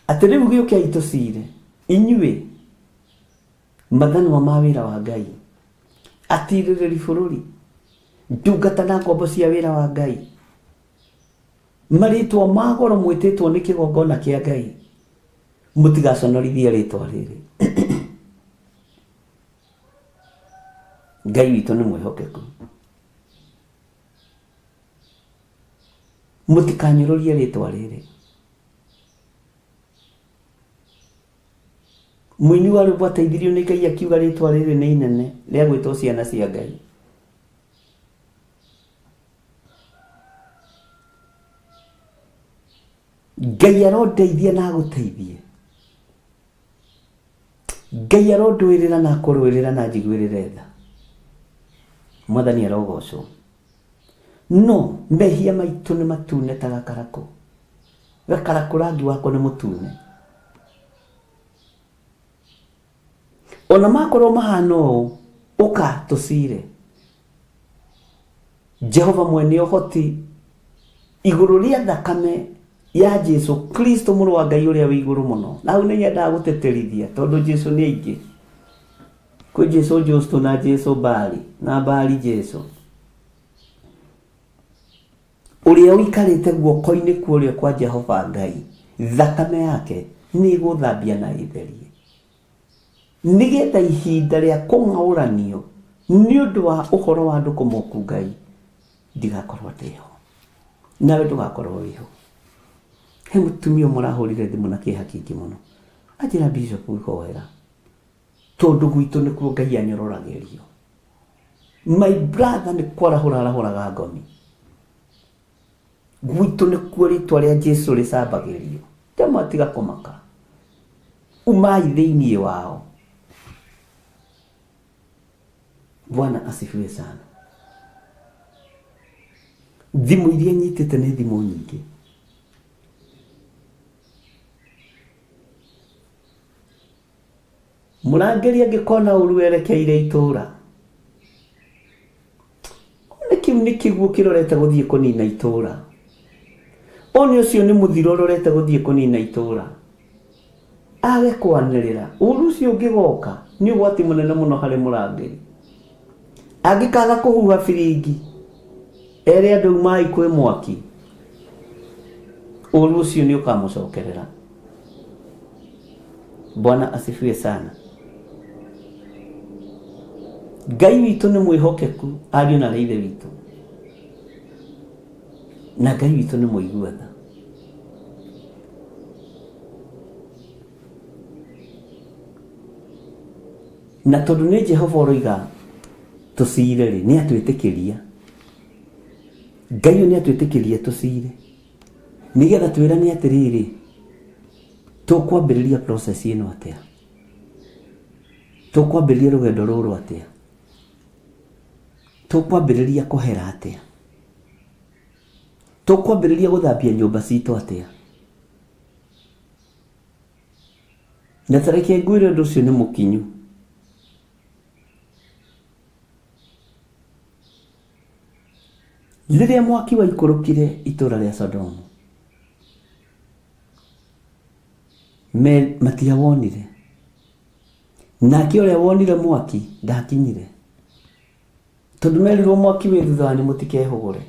Atĩ rĩu gĩũkei tũcire inyuĩ mathanwa ma wĩra wa Ngai, atirĩrĩri bũrũri, ndungata na ngombo cia wĩra wa Ngai, marĩtwa ma goro mwĩtĩtwo nĩ kĩgongona kĩa Ngai, mũtigaconorithie rĩtwa rĩrĩ. Ngai witũ nĩ mwĩhokeku, mũtikanyũrũrie rĩtwa rĩrĩ. Mũini wa rwĩmbo ateithirio nĩ Ngai akiuga rĩtwa rĩrĩ nĩ inene rĩa gwĩtwo ciana cia Ngai. Ngai arondeithia na gũteithie, Ngai arondwĩrĩra na kũrũĩrĩra na njiguĩrĩre tha. Mwathani arogocwo. No mehia maitũ nĩ matune ta gakarakũ. Gakarakũ rangi wako nĩ mũtune. Ona makorwo mahana ũũ, ũka tũcire. Jehova mwene ũhoti igũrũ rĩa thakame ya Jesu Kristo mũrũ wa Ngai ũrĩa wĩ igũrũ mũno. Na hau nĩ nyendaga gũteterithia tondũ Jesu nĩ aingĩ. Kwĩ Jesu Justo na Jesu Bali na Bali Jesu. Ũrĩa ũikarĩte guoko-inĩ kuorio kwa Jehova Ngai, thakame yake nĩ ĩgũthambia na ĩtherie. Nĩgetha ihinda rĩa kũng'aũranio nĩ ũndũ wa ũhoro wa andũ kũmũku Ngai ndigakorwo ndĩho, nawe ndũgakorwo wĩho. He mũtumia mũrahũrire thimũ na kĩeha kĩingĩ mũno, anjĩra Bishop ihoera tondũ gwitũ nĩkuo Ngai anyororagĩrio. My brother nĩ kwarahũra arahũraga ngomi, gwitũ nĩkuo rĩtwa rĩa Jesu rĩcambagĩrio. Ndamatiga kũmaka, umai thĩiniĩ wao. Bwana asifiwe sana. Thimũ iria nyitĩte nĩ thimũ nyingĩ. Mũrangĩri angĩkona ũru werekeire itũũra, kĩu nĩ kĩguũ kĩrorete gũthiĩ kũnina itũũra. Oni ũcio nĩ mũthiro ũrorete gũthiĩ kũnina itũũra. Age kwanĩrĩra, ũru ũcio ũngĩgoka nĩ ũgwati mũnene mũno harĩ mũrangĩri. Angĩkaga kũhuha biringi ere andũ mai kwĩ mwaki, ũru ũcio nĩ ũkamũcokerera. Bwana asifiwe sana. Ngai witũ nĩ mwĩhokeku, ariũ na ithe witũ, na Ngai witũ nĩ mũigua tha. Na tondũ nĩ Jehova ũroiga tũcire rĩ, nĩ atwĩtĩkĩria. Ngai nĩ atwĩtĩkĩria tũcire nĩgetha twĩrane atĩrĩrĩ, tũkwambĩrĩria process ĩno atĩa, tũkwambĩrĩria rũgendo rũrũ atĩa, tũkwambĩrĩria kũhera atĩa, tũkwambĩrĩria gũthambia nyũmba citũ atĩa. Na tareke ngwĩre ũndũ ũcio nĩ mũkinyu. Rĩrĩa mwaki waikũrũkire itũũra rĩa Sodomu, matiawonire. Nake ũrĩa wonire mwaki ndakinyire, tondũ merirwo mwaki wĩ thutha wanyu mũtikehũgũre.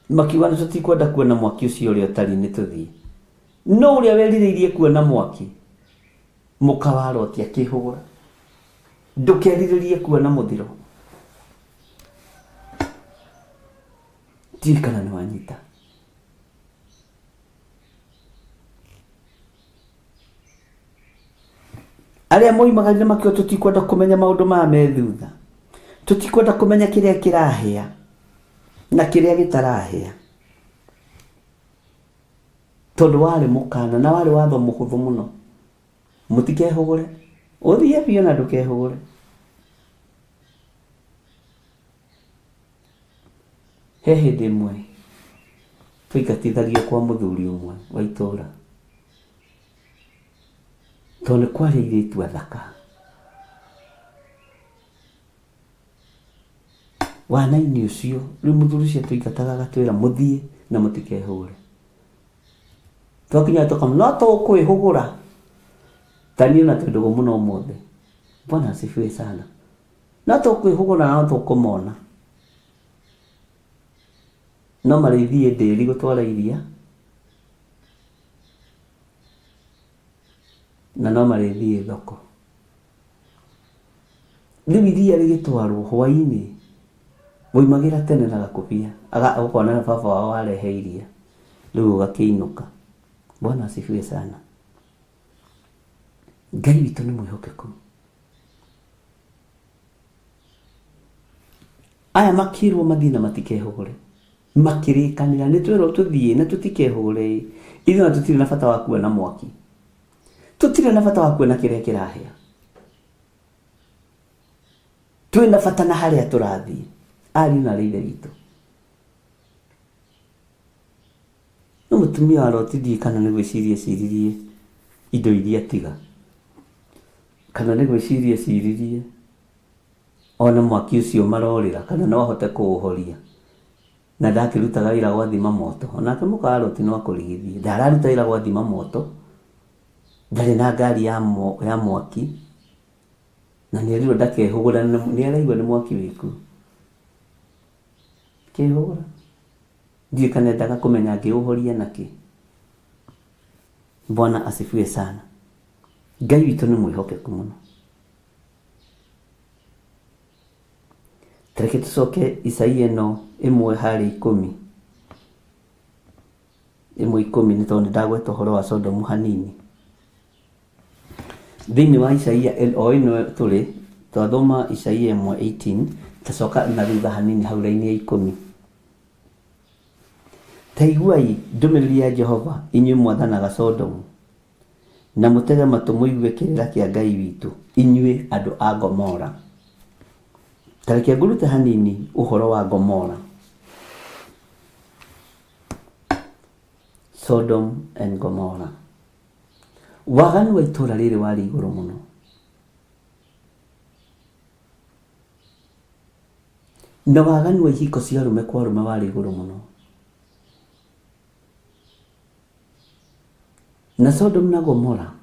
Makiuga nĩ tũtikwenda kuona mwaki ũcio ũrĩa ũtari nĩ tũthiĩ. No ũrĩa werirĩirie kuona mwaki mukawaro ti akihugura ndukeriririe kuona muthiro tikana ni wanyita aria moimagarire makio tutikwenda kumenya maundu ma methutha tutikwenda kumenya kiria kirahia na kiria gitarahia tondu wari mukana na wari watho muhuthu muno mutikehugure uthie biyo na ndukehugure he hindi imwe twigatithagio kwa muthuri umwe wa itura tondu kwari iritu athaka wana-ini ucio riu muthuri ucio twigataga agatwira muthie na mutikehugure twakinya tukam no tukwihugura tani na tundugo muno mothe Bwana asifiwe sana na tukwihugura na tukumona no marithie nderi gutwara iria na no marithie thoko riu iria rigitwarwo hwaini moimagira tene na gakubia ukona na baba wao arehe iria riu ugakiinuka Bwana asifiwe sana Ngai witu ni mwihokeku aya makirwo mathina matikehugure makirikanira ni twero tuthie na tutikehugure ithuĩ tutire na bata wa kuona mwaki tutire na bata wa kuona kiria kirahia twina bata na haria turathie ari na reithe witu no mutumia wa Loti kana ni gwiciririe indo iria tiga kana ni gwiciririe ona mwaki ucio marorira kana no ahote kuuhoria na ndakirutaga wira gwa thima moto onake muka Loti no akurigithie ndararuta wira gwa thima moto ndari na ngari ya mwaki na nĩerirwo ndakehũgũra nĩaraigua nĩ mwaki wĩku kĩhũgũra ndiĩ kana endaga kũmenya ngĩũhoria nakĩ Bwana asifiwe sana Ngai witũ nĩ mwĩhokeku mũno tareke tucoke Isaia ĩno ĩmwe harĩ 10 ĩmwe 10 nĩ tondũ ndagweta ũhoro wa Sodomu hanini thĩinĩ wa Isaia o ĩno tũrĩ twathoma Isaia 1:18 tacoka na thutha hanini hau raini ya 10 taiguai ndũmĩrĩri ya Jehova inyuĩ mwathanaga Sodomu na mũtege matũ mũigue kĩrĩra kĩa Ngai witũ inyuĩ andũ a Gomora tareke ngũrute hanini ũhoro wa Gomora Sodom and Gomorrah waganu wa itura rĩrĩ warĩ igũrũ mũno na waganu wa ihiko cia arũme kwa arũme warĩ igũrũ mũno na Sodom na Gomorrah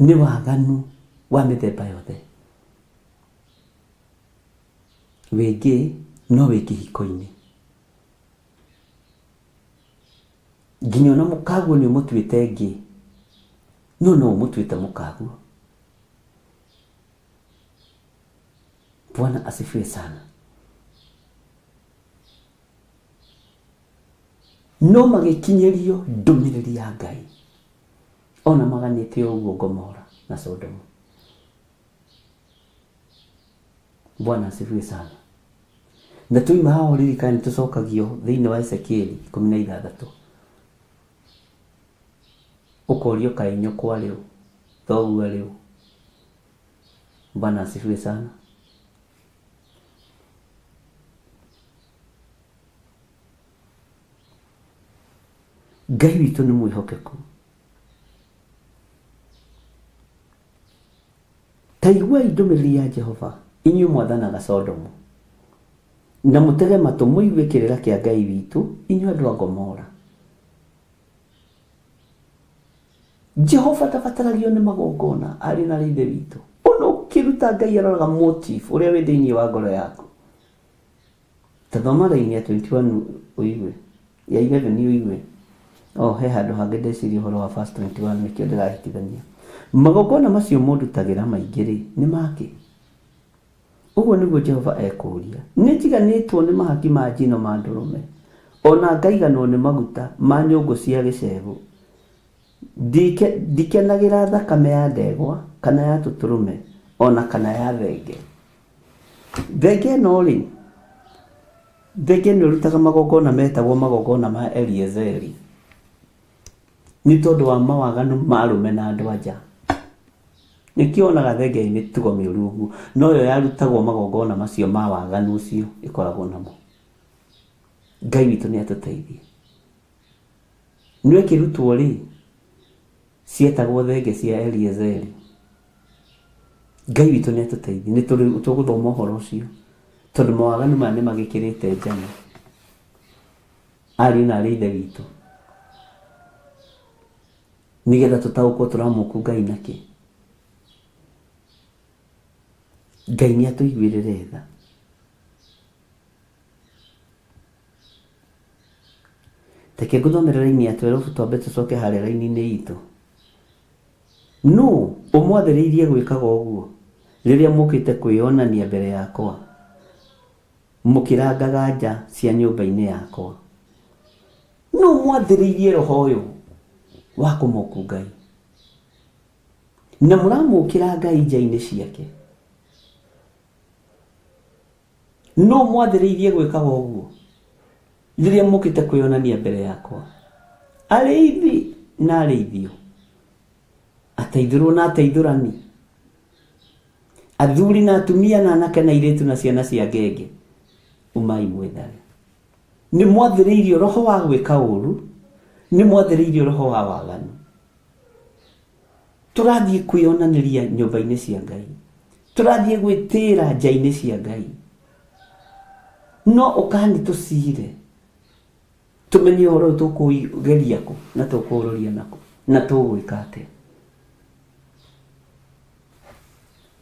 nĩ waganu wa mĩthemba yothe wĩngĩ no wĩ kĩhiko-inĩ nginya ona mũkaguo nĩ ũmũtuĩte ngĩ no ũmũtuĩte mũkaguo Bwana asifiwe sana no magĩkinyĩrio ndũmĩrĩri ya Ngai ona maganĩte ũguo Gomora na Sodomu Bwana asifiwe sana na tuima hao ririkani tucokagio thĩinĩ wa Ezekieli 16 ukorio kainyo kwa leo thoguo leo Bwana asifiwe sana Ngai witũ nĩ mwĩhokeku taiguai ndũmĩrĩri ya Jehova inyuĩ mwathanaga Sodomu na mũtege matũ mũigue kĩrĩra kĩa Ngai witũ inyuĩ andũ a Gomora Jehova tabataragio nĩ magongona arĩ na rĩithe witũ ona ũkĩruta Ngai aroraga motive ũrĩa wĩ thĩinĩ wa ngoro yaku tathoma raini ya 21 ũigue ya 11 ũigue he handũ hangĩ ndeciria ũhoro wa verse 21 nĩkĩo ndĩrahĩtithania. Magongona macio mũndutagĩra maingĩ-rĩ nĩ makĩ? Ũguo nĩguo Jehova ekũria. Nĩ njiganĩtwo nĩ mahaki ma njino ma ndũrũme, ona ngaiganwo nĩ maguta ma nyũngũ cia gĩcegũ. Ndikenagĩra thakame ya ndegwa kana ya tũtũrũme ona kana ya thenge. Thenge no-rĩ, thenge nĩ ũrutaga magongona metagwo magongona ma Eliezeri, nĩ tondũ wa mawaganu ma arũme na andũ-a-nja. Nĩkĩo onaga thenge ĩ mĩtugo mĩũru ũguo, no yo yarutagwo magongona macio ma waganu ũcio ĩkoragwo namo. Ngai witũ nĩ atũteithie. Nĩ ĩkĩrutwo-rĩ cietagwo thenge cia Eliezeri. Ngai witũ nĩ atũteithie. Nĩ tũgũthoma ũhoro ũcio tondũ mawaganu maya nĩ magĩkĩrĩte njana. Ariũ na arĩ ithe witũ, nĩgetha tũtaũkwo tũramũkũ Ngai nakĩ. Ngai nĩ atũiguĩrĩre tha. Reke ngũthomere raini ya 12 twambe tũcoke harĩa raini-inĩ itũ. Nũ ũmwathĩrĩirie gwĩkaga ũguo rĩrĩa mũkĩte kwĩonania mbere yakwa mũkĩrangaga nja cia nyũmba-inĩ yakwa? Nũ mwathĩrĩirie roho ũyũ wa kũmũkũ Ngai na mũramũkĩra Ngai nja-inĩ ciake? Nũ mwathĩrĩirie gwĩkaga ũguo rĩrĩa mũkĩte kwĩonania mbere yakwa? Arĩithi na arĩithio, ateithũrwo na ateithũrani, athuri na atumia na anake na airĩtu na ciana cia ngenge, umai mwĩthare. Nĩ mwathĩrĩirio roho wa gwĩka ũru, nĩ mwathĩrĩirio roho wa waganu. Tũrathiĩ kwĩonanĩria nyũmba-inĩ cia Ngai, tũrathiĩ gwĩtĩĩra nja-inĩ cia Ngai, no ũkani tũcire tũmenye ũhoro ũyũ tũkũgeria kũ na tũkũũrũria nakũ na tũgwĩka atĩa.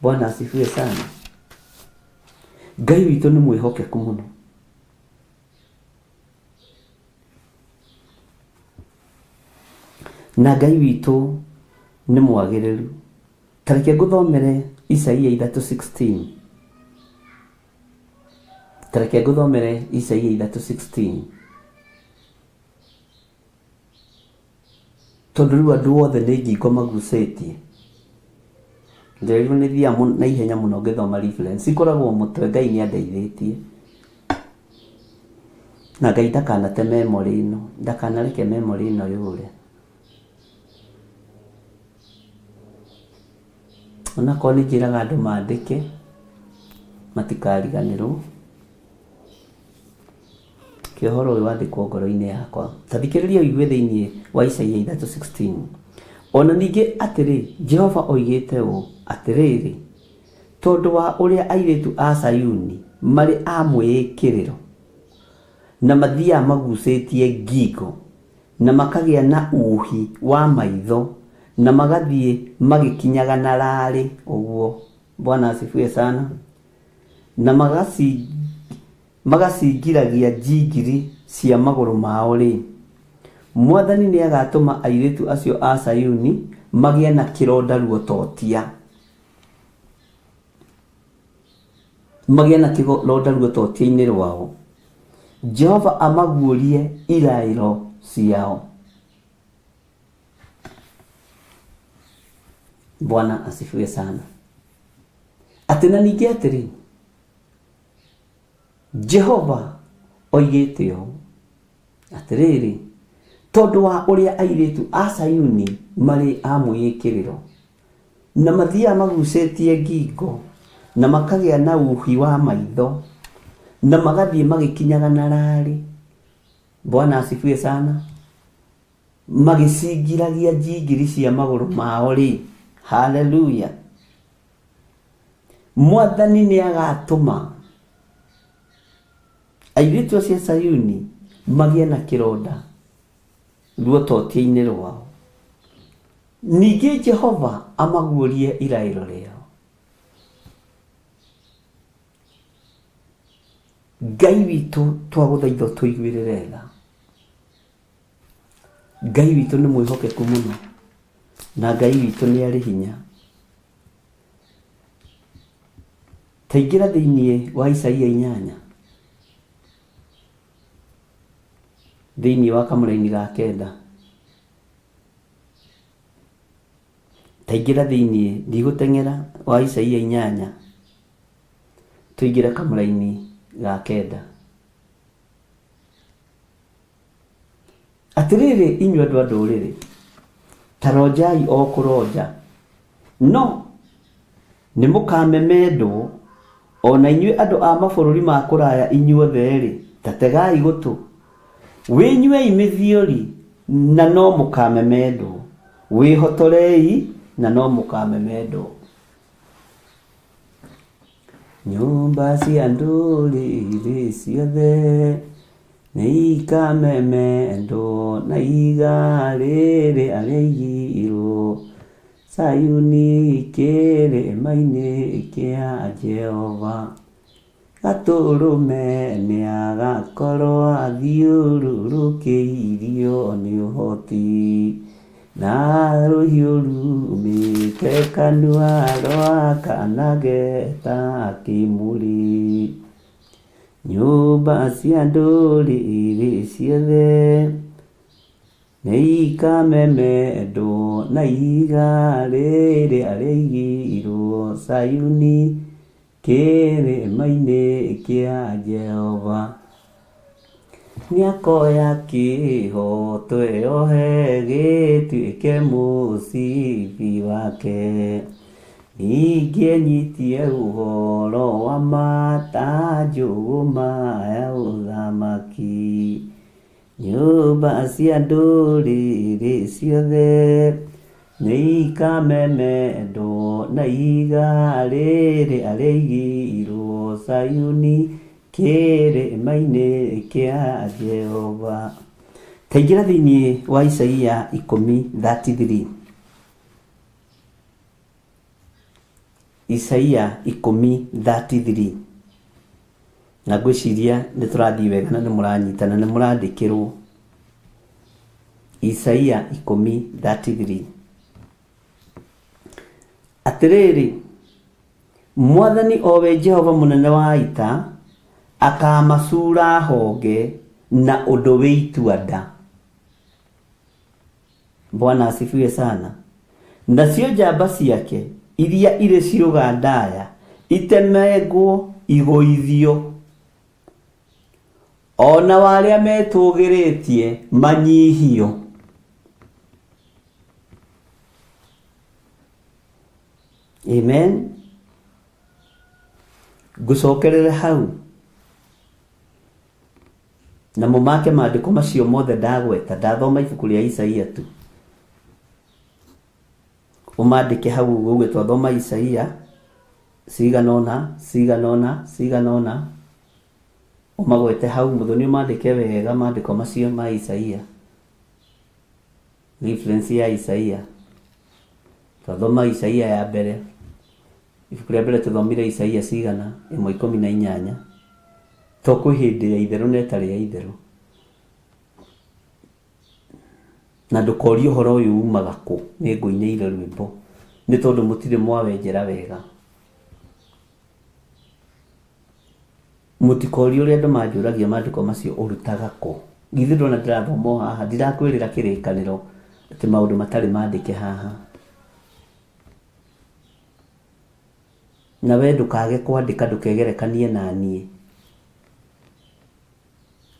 Bwana asifiwe sana. Ngai witũ nĩ mwĩhokeku mũno. Na Ngai witũ nĩ mwagĩrĩru. Tareke ngũthomere Isaia 3:16. Tareke ngũthomere Isaia 3:16. Tondũ rĩu andũ othe nĩ ngingo magucĩtie. Ndĩrĩrwo nĩ thiaga na ihenya mũno ngĩthoma reference. Ikoragwo mũtwe, Ngai nĩ andeithĩtie. Na Ngai ndakanate memory ĩno, ndakanareke memory ĩno yũre. Onakorwo nĩ njĩraga andũ mandĩke matikariganĩrwo, kĩohoro ũyũ wandĩkwo ngoro-inĩ yakwa. Ta thikĩrĩria ũigue thĩinĩ wa Isaia 3:16. Ona ningĩ atĩrĩ, Jehova oigĩte ũũ atĩrĩrĩ, tondũ wa ũrĩa airĩtu a Sayuni marĩ a mwĩĩkĩrĩro na mathiaga magucĩtie ngingo na makagĩa na uhi wa maitho na magathiĩ magĩkinyaga na rarĩ ũguo. Bwana asifiwe sana. Na magacingiragia njingiri cia magũrũ mao rĩ, Mwathani nĩ agatũma airĩtu acio a Sayuni magĩe na kĩronda ruototia. Magĩe na kĩronda ruototia-inĩ rwao. Jehova amaguũrie iraĩro ciao. Bwana asifiwe sana. Atĩ na ningĩ atĩrĩ, Jehova oigĩte ũũ atĩrĩrĩ, tondũ wa ũrĩa airĩtu a Sayuni marĩ a mwĩĩkĩrĩro na mathiaga magucĩtie ngingo na makagĩa na uhi wa maitho na magathiĩ magĩkinyaga na rarĩ. Bwana asifiwe sana. Magĩcingiragia njingiri cia magũrũ mao rĩ. Haleluya. Mwathani nĩ agatũma airĩtu acio a Sayuni magĩe na kĩronda ruototia-inĩ rwao. Ningĩ Jehova amaguũrie iraĩro rĩao. Ngai witũ twagũthaitha tũiguĩrĩre tha. Ngai witũ nĩ mwĩhokeku mũno, na Ngai witũ nĩ arĩ hinya. Taingĩra thĩinĩ wa Isaia 8, thĩinĩ wa kamũra-inĩ ga 9. Taingĩra thĩinĩ, ndigũteng'era, wa Isaia 8, tũingĩre kamũra-inĩ ga 9. Atĩrĩrĩ inyuĩ andũ a ndũrĩrĩ, ta ronjai o kũronja, no nĩ mũkamemendwo, ona inyuĩ andũ a mabũrũri ma kũraya inyuothe-rĩ, ta tegai gũtũ, wĩnyuei mĩthiori na no mũkamemendwo, wĩhotorei na no mũkamemendwo. Nyũmba cia ndũrĩrĩ ciothe nĩ ikamemendwo na iga rĩrĩ arĩa igirwo Sayuni kĩrĩma-inĩ kĩa Jehova. Gatũrũme nĩ agakorwo athiũrũrũkĩirio nĩ ũhoti, na rũhiũ rumĩte kanua rwakanaga ta kĩmũrĩ. Nyũmba cia ndũrĩrĩ ciothe nĩ ikamemendwo na iga rĩrĩ arĩa igirwo Sayuni kĩrĩma-inĩ kĩa Jehova. Nĩakoya kĩho tweyohe gĩtuĩke mũcibi wake, ningĩ nyitie ũhoro wa matanjũgũma ya ũthamaki. Nyũmba cia ndũrĩrĩ ciothe nĩ ikamemendwo na iga rĩrĩ arĩa igirwo Sayuni kĩrĩma-inĩ kĩa Jehova. Taingĩra thĩinĩ wa Isaia 10:33. Isaia 10:33. Na ngwĩciria nĩ tũrathiĩ wega na nĩ mũranyitana, nĩ mũrandĩkĩrwo. Isaia 10:33. Atĩrĩrĩ, Mwathani o we Jehova mũnene wa ita, akamacura honge na ũndũ wĩ itua nda. Bwana asifiwe sana. Nacio njamba ciake iria irĩ ciũga ndaya itemengwo igũithio, ona warĩa metũgĩrĩtie manyihio. Amen. Ngũcokerere hau na mũmake maandĩko macio mothe ndagweta, ndathoma ibuku rĩa Isaia tu. Ũmandĩke hau ũguo twathoma Isaia ciganona. Ũmagwete hau mũthoni, ũmandĩke wega maandĩko macio ma Isaia. Reference ya Isaia. Twathoma Isaia ya mbere. Ibuku rĩa mbere tũthomire Isaia cigana? 1:18. Tũkwĩ hĩndĩ ya itherũ na ĩtarĩ ya itherũ. Na ndũkorio ũhoro ũyũ umaga kũ, nĩ ngũinĩire rwĩmbo, nĩ tondũ mũtirĩ mwawenjera wega. Mũtikorio ũrĩa andũ manjũragia maandĩko macio ũrutaga kũ. Githĩ ndona ndĩrathoma haha, ndirakwĩrĩra kĩrĩkanĩro atĩ maũndũ matarĩ maandĩke haha. Na we ndũkage kwandĩka, ndũkegerekanie na niĩ.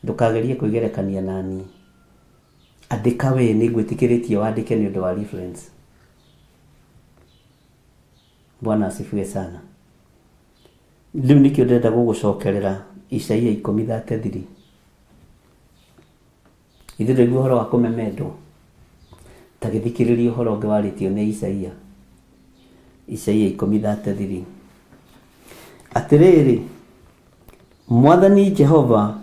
Ndũkagerie kwĩgerekania na niĩ. Andĩka we, nĩ ngwĩtĩkĩrĩtie wandĩke nĩ ũndũ wa reference. Bwana asifiwe sana. Rĩu nĩkĩo ndĩrenda gũgũcokerera Isaia 10:33. Ithuĩ ndĩrĩ ũhoro wa kũmemendwo. Ta gĩthikĩrĩria ũhoro ũngĩ warĩtio nĩ Isaia. Isaia 10:33. Atĩrĩrĩ, Mwathani Jehova,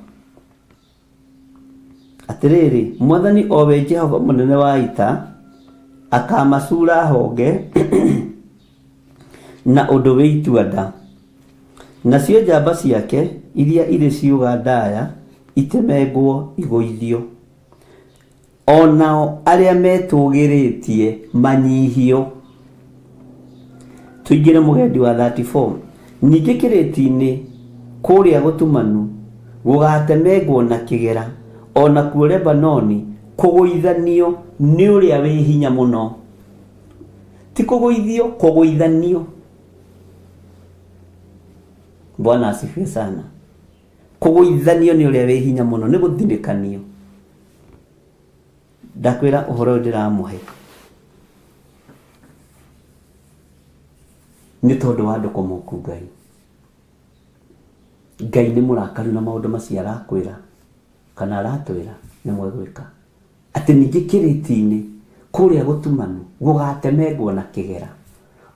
atĩrĩrĩ, Mwathani o we Jehova mũnene wa ita, akamacura honge na ũndũ wĩ itua nda. Nacio njamba ciake iria irĩ ciũga ndaya itemengwo igũithio. onao aria metũgĩrĩtie manyihio. Tuingĩre mũgendi wa 34. Ningĩ kĩrĩti-inĩ kũrĩa gũtumanu gũgatemengwo na kĩgera, ona kuo Lebanoni kũgũithanio nĩ ũrĩa wĩ hinya mũno. Ti kũgũithio, kũgũithanio. Bwana asifiwe sana. Kũgũithanio nĩ ũrĩa wĩ hinya mũno, nĩ gũthinĩkanio. Ndakwĩra ũhoro ndĩramũhe nĩ tondũ wa andũ kũmũku Ngai. Ngai nĩ mũrakaru na maũndũ macio arakwĩra kana aratwĩra nĩ mwegwĩka. Atĩ ningĩ kĩrĩti-inĩ kũrĩa gũtumanu gũgatemengwo na kĩgera,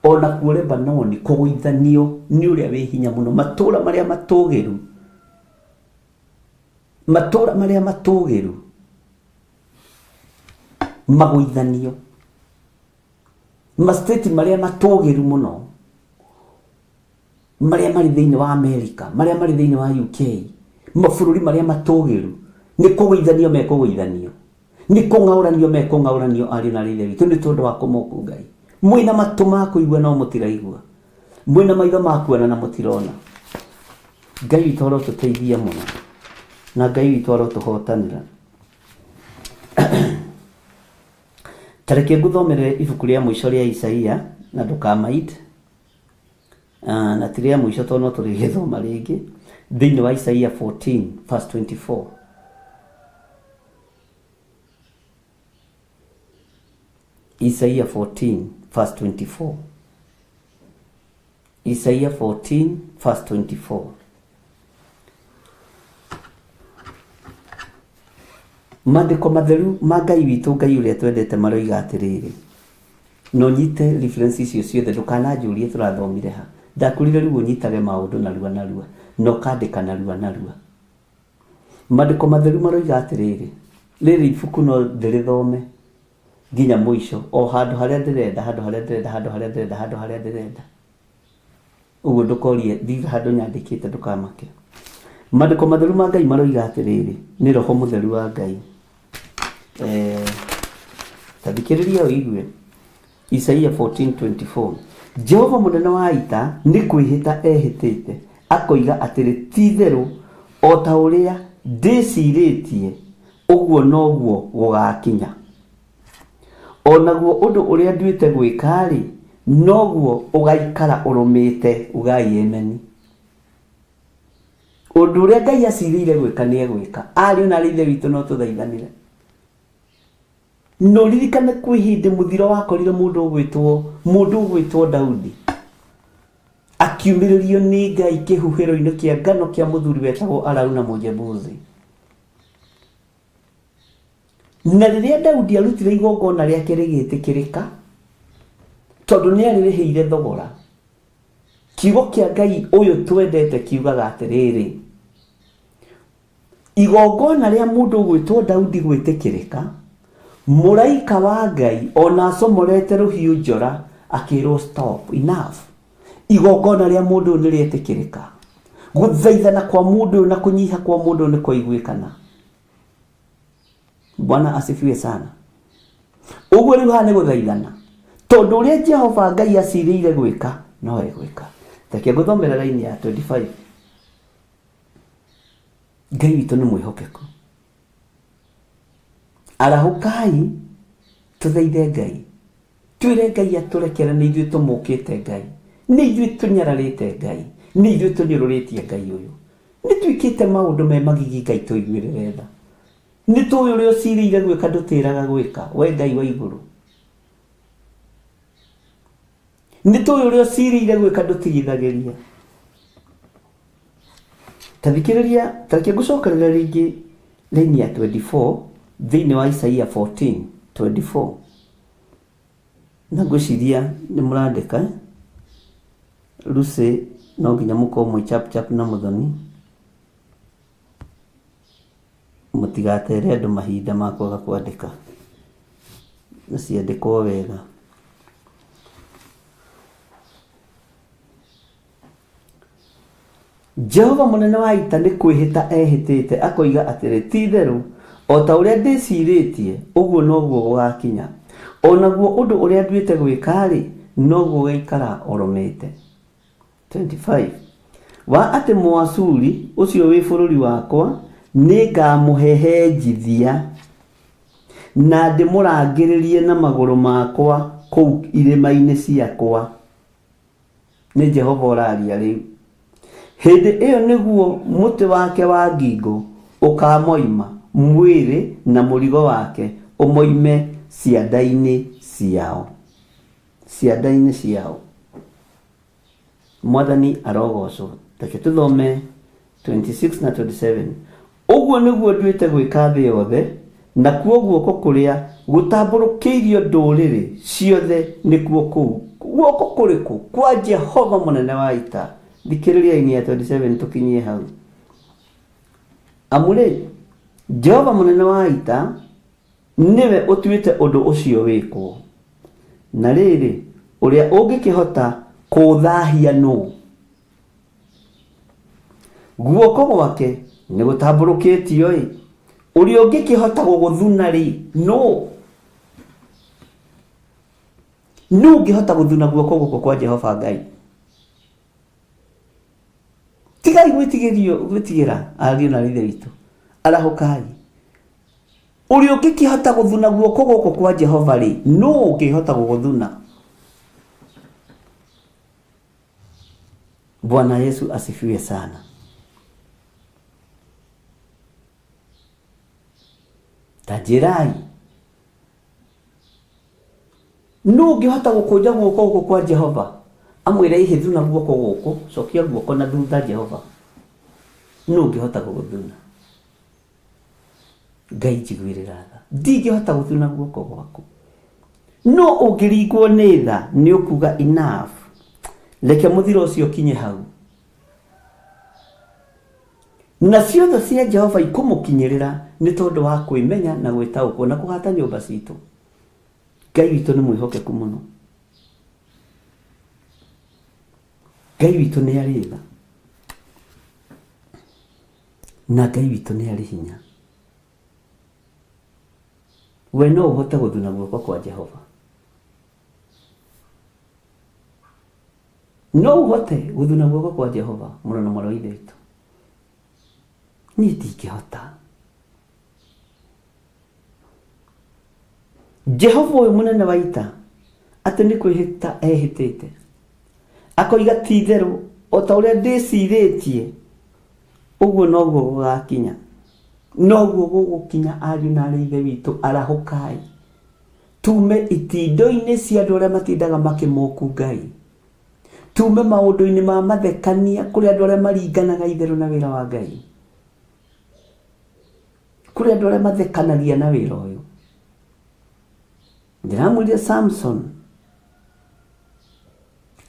ona kuo Lebanoni kũgũithanio nĩ ũrĩa wĩ hinya mũno. Matũũra marĩa matũgĩru, matũũra marĩa matũgĩru magũithanio. Masteti marĩa matũgĩru mũno, marĩa marĩ thĩinĩ wa Amerika, marĩa marĩ thĩinĩ wa UK, mabũrũri marĩa matũgĩru, nĩ kũgũithanio mekũgũithanio, nĩ kũng'aũranio mekũng'aũranio. Ariũ na aithe witũ, nĩ tondũ wa kũmũku Ngai. Mwĩna matũ ma kũigua no mũtiraigua, mwĩna maitho ma kuona na mũtirona. Ngai witũ arotũteithia mũno, na Ngai witũ arotũhotanĩra. Tareke ngũthomere ibuku rĩa mũico rĩa Isaia na ndũkamaite. Na tirĩa mũico tondũ no tũrĩgĩthoma rĩngĩ thĩinĩ wa Isaia 14 verse 24. Isaia 14 verse 24. Isaia 14 verse 24. Maandĩko matheru ma Ngai witũ, Ngai ũrĩa twendete, maroiga atĩrĩrĩ. No nyite reference icio ciothe, ndũkananjũrie tũrathomire ha. Ndakurire rĩu ũnyitage maũndũ narua narua, no kandĩka narua narua. Maandĩko matheru maroiga atĩrĩrĩ. Rĩrĩ ibuku no ndĩrĩthome nginya mũico, o handũ harĩa ndĩrenda, handũ harĩa ndĩrenda, handũ harĩa ndĩrenda, handũ harĩa ndĩrenda. Ũguo ndũkorie thiga handũ nyandĩkĩte, ndũkamake. Maandĩko matheru ma Ngai maroiga atĩrĩrĩ, nĩ Roho Mũtheru wa Ngai. Tathikĩrĩria ũigue Isaia 14:24. Jehova mũnene wa ita nĩ kwĩhĩta ehĩtĩte, akoiga atĩrĩ, ti-itherũ o ta ũrĩa ndĩcirĩtie ũguo noguo gũgakinya. Onaguo ũndũ ũrĩa nduĩte gwĩka-rĩ, noguo ũgaikara ũrũmĩte. Ugai ameni. Ũndũ ũrĩa Ngai acirĩire gwĩka nĩ egwĩka. Ariũ na aithe witũ, no tũthaithanire. No ririkane kwĩ hĩndĩ mũthiro wakorire mũndũ ũgwĩtwo Daudi akiumĩrĩrio nĩ Ngai kĩhuhĩro-inĩ kĩa ngano kĩa mũthuri wetagwo Arauna Mũjebuzi. Na rĩrĩa Daudi arutire igongona rĩake rĩgĩtĩkĩrĩka, tondũ nĩ arĩrĩhĩire thogora, kiugo kĩa Ngai ũyũ twendete kiugaga atĩrĩrĩ, igongona rĩa mũndũ ũgwĩtwo Daudi gwĩtĩkĩrĩka, mũraika wa Ngai ona acomorete rũhiũ njora akĩrwo stop, enough. Igongona rĩa mũndũ nĩ rĩetĩkĩrĩka. Gũthaithana kwa mũndũ na kũnyiha kwa mũndũ nĩ kwaiguĩkana. Bwana asifiwe sana. Ũguo rĩu haha nĩ gũthaithana, tondũ ũrĩa Jehova Ngai acirĩire gwĩka no egwĩka. Reke ngũthomere raini ya 25. Ngai witũ nĩ mwĩhokeku. Arahũkai tũthaithe Ngai, twĩre Ngai atũrekere, nĩ ithuĩ tũmũkĩte Ngai, nĩ ithuĩ tũnyararĩte Ngai, nĩ ithuĩ tũnyũrũrĩtie Ngai ũyũ, nĩ twĩkĩte maũndũ me magigi Ngai tũiguĩrĩre tha. Nĩ tũĩ ũrĩa ũcirĩire gwĩka ndũtĩraga gwĩka, we Ngai wa igũrũ. Nĩ tũĩ ũrĩa ũcirĩire gwĩka ndũtigithagĩria. Tathikĩrĩria, tareke ngũcokerera rĩngĩ raini ya 24 thĩinĩ wa Isaia 14:24. Na ngwĩciria nĩ mũrandĩka Lucy, no nginya mũkorwo mwĩ chap na mũthoni, mũtigatere andũ mahinda ma kwaga kwandĩka, na ciandĩkwo wega. Jehova mũnene wa ita nĩ kwĩhĩta ehĩtĩte, akoiga atĩrĩ, ti-itherũ o ta uria ndiciritie uguo noguo gugakinya, onaguo undu uria nduite gwika ri noguo gaikara oromete. 25 wa ati Mũashuri ucio wi bururi wakwa ningamuhehenjithia na ndimurangiririe na maguru makwa kuu irima-ini ciakwa. Ni Jehova oraria riu. Hindi iyo niguo muti wake wa ngingo ukamoima mwiri na murigo wake umoime cianda-ini ciao. Cianda-ini ciao. Mwathani arogocwo. Reke tuthome 26 na 27. Uguo niguo nduite gwika thi yothe, na kuo guoko kuria gutamburukiirio nduriri ciothe nikuo kuu. Guoko kuriku kwa Jehova munene wa ita. Thikiriria-ini ya 27 tukinyie hau. Amuri Jehova munene wa ita niwe utuite undu ucio wikwo. Na riri uria ungikihota kuthahia no. Guoko gwake ni gutamburukitio i. Uria ungikihota guguthuna ri no. No ungihota guthuna guoko guko kwa Jehova Ngai. Tigai gwitigira ariu na rithe witu. Arahukai. Uria ungikihota guthuna guoko guko kwa Jehova ri no ungihota guguthuna. Bwana Yesu asifiwe sana. Tajirai. No ungihota gukunja guoko guko kwa Jehova. Amwire ihe thuna guoko guko, cokia guoko na thutha Jehova. No ungihota guguthuna. Ngai njiguirira tha. Ndingihota guthuna guoko gwaku. No ungiringwo ni tha ni ukuga enough. Leke muthiro ucio kinye hau. Na ciothe cia Jehova ikumukinyirira ni tondu wa kwimenya na gwitaũkwo na kuhata nyumba citu. Ngai witu ni mwihokeku muno. Ngai witu ni ari tha. Na Ngai witu ni ari hinya. We no uhote guthuna guoko kwa Jehova. No uhote guthuna guoko kwa Jehova muno na mwaro ithe witu. Ni ndingihota. Jehova uyu munene wa ita ati ni kwihita ehitite. Akoiga ti theru o ta uria ndiciritie uguo noguo gugakinya. Noguo gugukinya ariu na ari ithe witu. Arahukai. Tume itindo-ini cia andu aria matindaga makimuku Ngai. Tume maundu-ini ma mathekania kuri andu aria maringanaga itheru na wira wa Ngai. Kuri andu aria mathekanagia na wira uyu. Ndiramwire Samson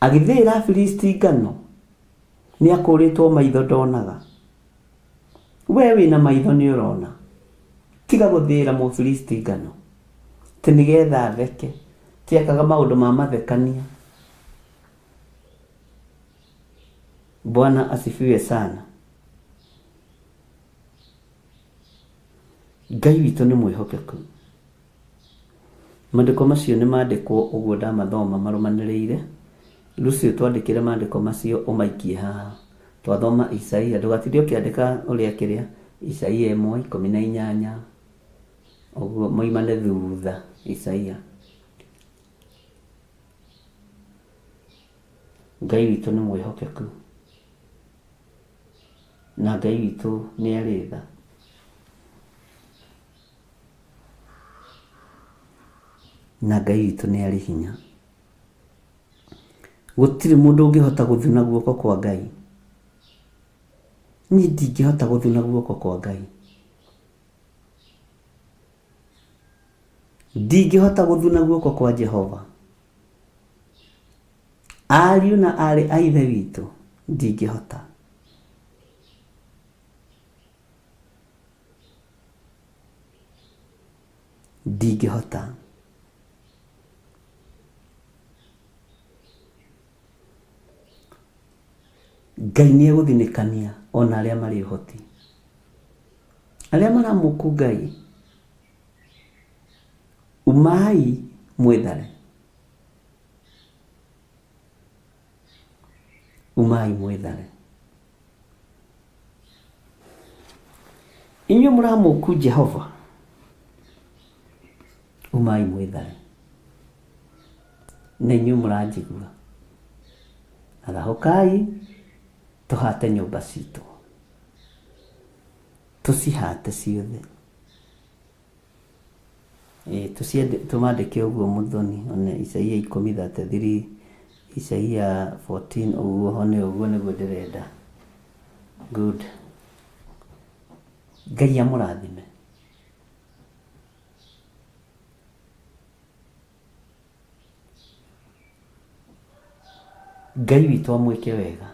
agithira Filisti ngano ni akuritwo maitho ndonaga. We wina maitho ni urona. Tiga guthira mu Filisti ngano. Tinigetha theke. Tiakaga maundu ma mathekania. Bwana asifiwe sana. Ngai witu ni mwihokeku. Mandiko macio ni mandikwo uguo ndamathoma marumaniriire. Lucio twandikire mandiko macio umaikie haha. Twathoma Isaia, ndugatithie ukiandika uria kiria. Isaia 1:18. Uguo moimane thutha Isaia. Ngai witu ni mwihokeku. Na Ngai witu ni ari tha. Na Ngai witu ni ari hinya. Gutiri mundu ungihota guthuna guoko kwa Ngai. Ni ndingihota guthuna guoko kwa Ngai. Ndingihota guthuna guoko kwa Jehova. Ariu na ari a ithe witu ndingihota. Ndingihota. Ngai ni eguthinikania ona aria mari uhoti. Aria maramuku Ngai umai mwethare, umai mwethare. Inyuĩ mũramũku Jehova, umai mwethare. Na inyuĩ mũranjigua, arahokai tũhate nyũmba citũ, tũcihate ciothe. Tũmandĩke ũguo Mũthoni, ona Isaia 10:33, Isaia 14 ũguo, hone ũguo nĩguo ndĩrenda. Good. Ngai amũrathime. Ngai witũ amwĩke wega.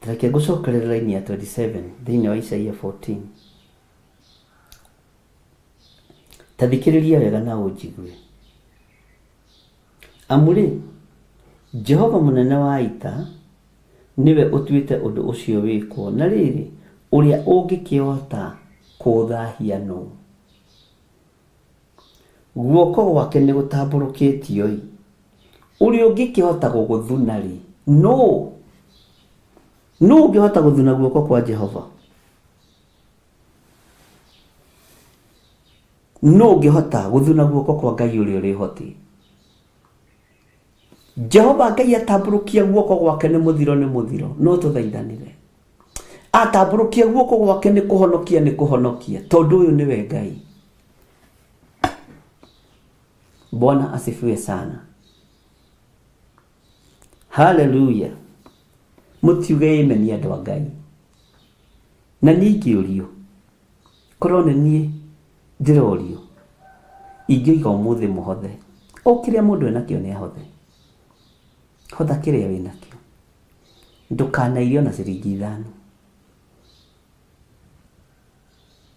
Reke ngũcokerere raini ya 27 thĩinĩ wa Isaia 14. Ta thikĩrĩria wega na ũnjigue. Amũrĩ, Jehova mũnene wa ita niwe ũtuĩte ũndũ ũcio wĩkwo, na rĩrĩ ũrĩa ũngĩkĩhota kũũthahia no? Guoko gwake nĩ gũtambũrũkĩtio, ũrĩa ũngĩkĩhota gũgũthuna rĩ? No ũngĩhota gũthuna guoko kwa Jehova? No ũngĩhota gũthuna guoko kwa Ngai ũrĩa ũrĩ hoti? Jehova Ngai atambũrũkia guoko gwake nĩ mũthiro, no tũthaithanire. Atambũrũkia guoko gwake nĩ kũhonokia, tondũ ũyũ nĩwe Ngai. Bwana asifiwe sana. Hallelujah. Mũtiuge amen andũ a Ngai. Na ningĩ ũrio, korwo nĩ niĩ ndĩrorio, ingĩoiga ũmũthĩ mũhothe. O kĩrĩa mũndũ enakĩo nĩ ahothe. Hotha kĩrĩa wĩnakĩo. Ndũkanairio na ciringi 5.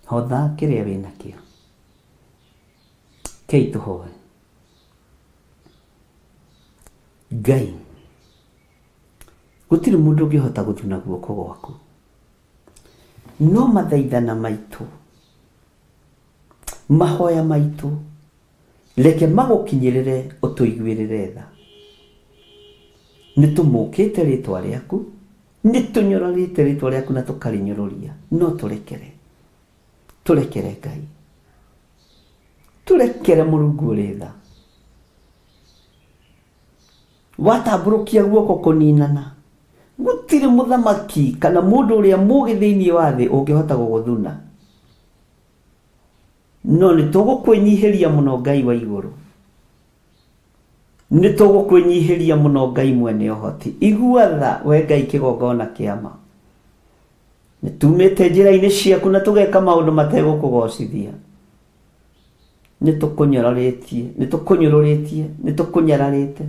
Hotha kĩrĩa wĩnakĩo. Kei tũhoe. Ngai, gũtirĩ mũndũ ũngĩhota gũthuna guoko gwaku, no mathaithana maitũ, mahoya maitũ, reke magũkinyĩrĩre ũtũiguĩrĩre tha. Nĩtũmũkĩte rĩtwa rĩaku, nĩtũnyororĩte rĩtwa rĩaku na tũkarĩnyororia, no tũrekere Ngai, tũrekere Mũrungu ũrĩ tha. Watambũrũkia guoko kũninana, gũtirĩ mũthamaki kana mũndũ ũrĩa mũũgĩ thĩinĩ wa thĩ ũngĩhota gũgũthuna. No nĩtũgũkwĩnyihĩria mũno Ngai wa igũrũ, nĩtũgũkwĩnyihĩria mũno Ngai mwene ũhoti. Igua tha we Ngai kĩgongona kĩama. Nĩtumĩte njĩra-inĩ ciaku na tũgeka maũndũ mategũkũgocithia. Nĩtũkũnyararĩte, nĩtũkũnyararĩte,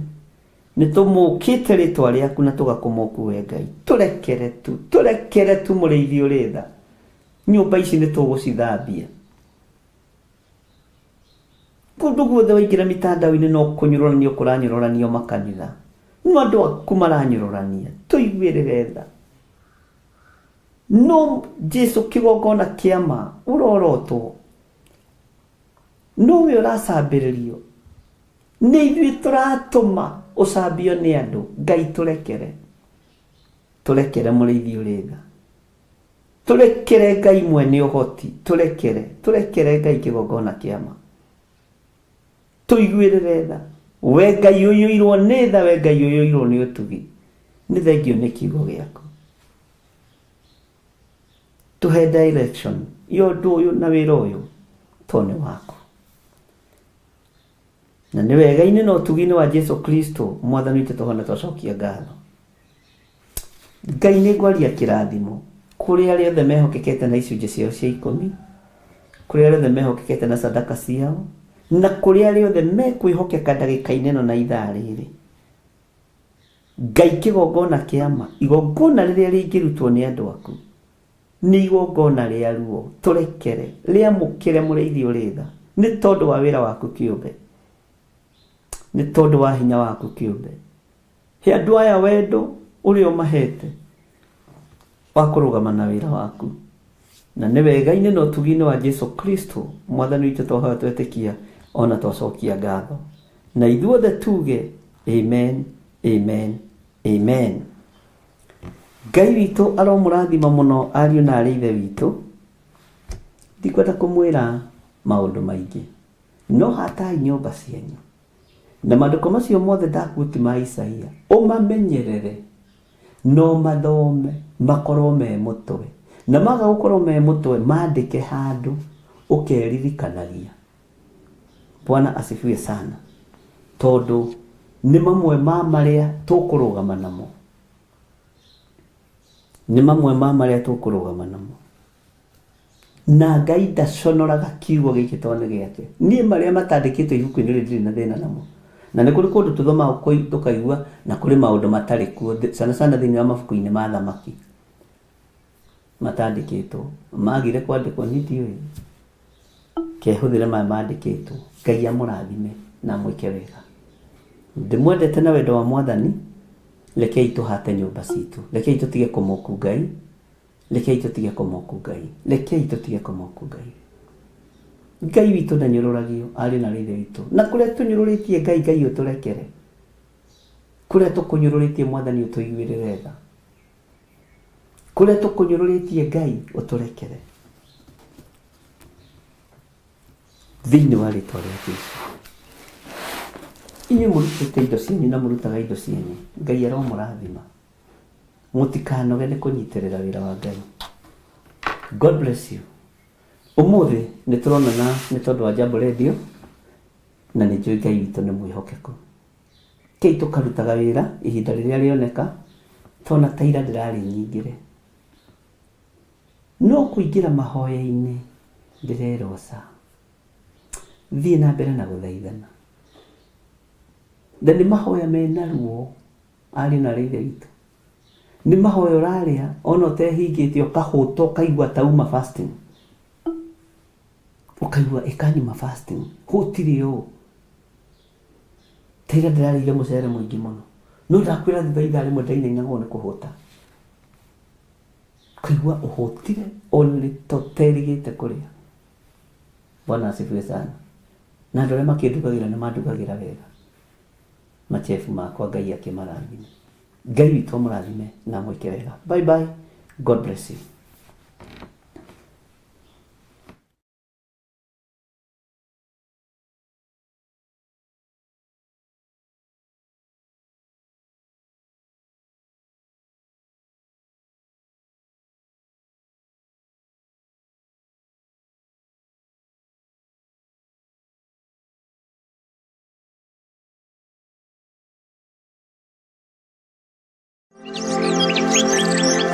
nĩtũmũkĩte rĩtwa rĩaku na tũgakũmũku we Ngai. Tũrekere tu mũrĩithi ũrĩ tha. Nyũmba ici nĩtũgũcithambia. Kũndũ guothe waingĩra mitandao-inĩ no kũnyũrũranio kũranyũrũranio makanitha. No andũ aku maranyũrũrania. Tũiguĩrĩre tha. No Jesu kĩgongona kĩama ũrorotwo. No we ũracambĩrĩrio. Nĩ ithuĩ tũratũma ũcambio nĩ andũ. Ngai tũrekere mũrĩithi ũrĩ tha. Tũrekere Ngai mwene ũhoti. Tũrekere Ngai kĩgongona kĩama. Tũiguĩrĩre tha. We Ngai ũiyũirwo nĩ tha, we Ngai ũiyũirwo nĩ ũtugi. Nĩ thengio nĩ kiugo gĩaku. Tũhe direction ya ũndũ ũyũ na wĩra ũyũ tondũ nĩ waku. Na nĩ wega-inĩ na ũtugi-inĩ wa Jesu Kristo Mwathani witũ tũhone twacokia ngatho. Ngai nĩ ngwaria kĩrathimo kũrĩ arĩa othe mehokekete na icunjĩ ciao cia 10, kũrĩ arĩa othe mehokekete na sadaka ciao, na kũrĩ arĩa othe mekwĩhokeka ndagĩka-inĩ ĩno na ithaa rĩrĩ. Ngai kĩgongona kĩama, igongona rĩrĩa rĩngĩrutwo nĩ andũ aku nĩ igongona rĩa ruo. Tũrekere rĩamũkĩre mũrĩithi ũrĩ tha, nĩ tondũ wa wĩra waku kĩũmbe, nĩ tondũ wa hinya waku kĩũmbe. He andũ aya wendo ũrĩa ũmahete wa kũrũgama na wĩra waku. na nĩ wega-inĩ na ũtugi-inĩ wa Jesu Kristo mwathani witũ twahoya twetĩkia ona twacokia ngatho, na ithuothe tuge amen, amen, amen. Ngai witũ aromũrathima mũno ariũ na arĩ ithe witũ. Ndikwenda kũmwĩra maũndũ maingĩ, no hatai nyũmba cianyu na maandĩko macio mothe ndakuti ma Isaia ũmamenyerere no mathome makorwo me mũtwe, na maga gũkorwo me mũtwe maandĩke handũ ũkeririkanagia. Bwana asifiwe sana, tondũ nĩ mamwe ma marĩa tũkũrũgama namo, nĩ mamwe ma marĩa tũkũrũgama namo. Na Ngai ndaconoraga kiugo gĩkĩ tondũ nĩ gĩake. Niĩ marĩa matandĩkĩtwo ibuku-inĩ rĩrĩ ndirĩ na thĩna namo, na nĩ kũrĩ kũndũ tũthomaga tũkaigua na kũrĩ maũndũ matarĩ kuo, sana sana thĩinĩ wa mabuku-inĩ ma thamaki matandĩkĩtwo, magire kwandĩkwo nĩ ndiũĩ. Kehũthĩre maya mandĩkĩtwo. Ngai amũrathime na mwĩke wega. Ndĩmwendete na wendo wa Mwathani. Rekei tũhate nyũmba citũ, rekei tũtige kũmũku Ngai, rekei tũtige kũmũku Ngai, rekei tũtige kũmũku Ngai. Ngai witũ ndanyũrũragio, arĩ na ithe witũ, na kũrĩa tũnyũrũrĩtie Ngai, Ngai ũtũrekere. Kũrĩa tũkũnyũrũrĩtie Mwathani ũtũiguĩre tha, kũrĩa tũkũnyũrũrĩtie Ngai ũtũrekere, thĩinĩ wa rĩĩtwa rĩa Jesũ. Inyuĩ mũrutĩte indo cianyu na mũrutaga indo cianyu, Ngai aromũrathima. Mũtikanoge nĩ kũnyitĩrĩra wĩra wa Ngai. God bless you. Ũmũthĩ nĩ tũronana nĩ tondũ wa Jambo Radio, na nĩ njũĩ Ngai witũ nĩ mwĩhokeku. Kei tũkarutaga wĩra ihinda rĩrĩa rĩoneka, tona ta ira ndĩrarĩ nyingĩre. No kũingĩra mahoya-inĩ ndĩreroca. Thiĩ na mbere na gũthaithana. Na nĩ mahoya mena ruo, arĩ na ithe witũ. Nĩ mahoya ũrarĩa ona ũtehingĩte ũkahũta ũkaigua tauma fasting, ũkaigua ĩkanyuma fasting, hũtirĩ ũũ. Teira ndĩrarĩire mũcere mũingĩ mũno, no ndakwĩra thutha ithaa rĩmwe ndainagwo nĩ kũhũta. Ũkaigua ũhũtire ona nĩ tũterĩgĩte kũrĩa. Bwana asifiwe sana. Na andũ arĩa makĩndugagĩra nĩ mandugagĩra wega. Machefu makwa Ngai akĩmarathime. Ngai witũ amũrathime na mwĩke wega. Bye bye. God bless you.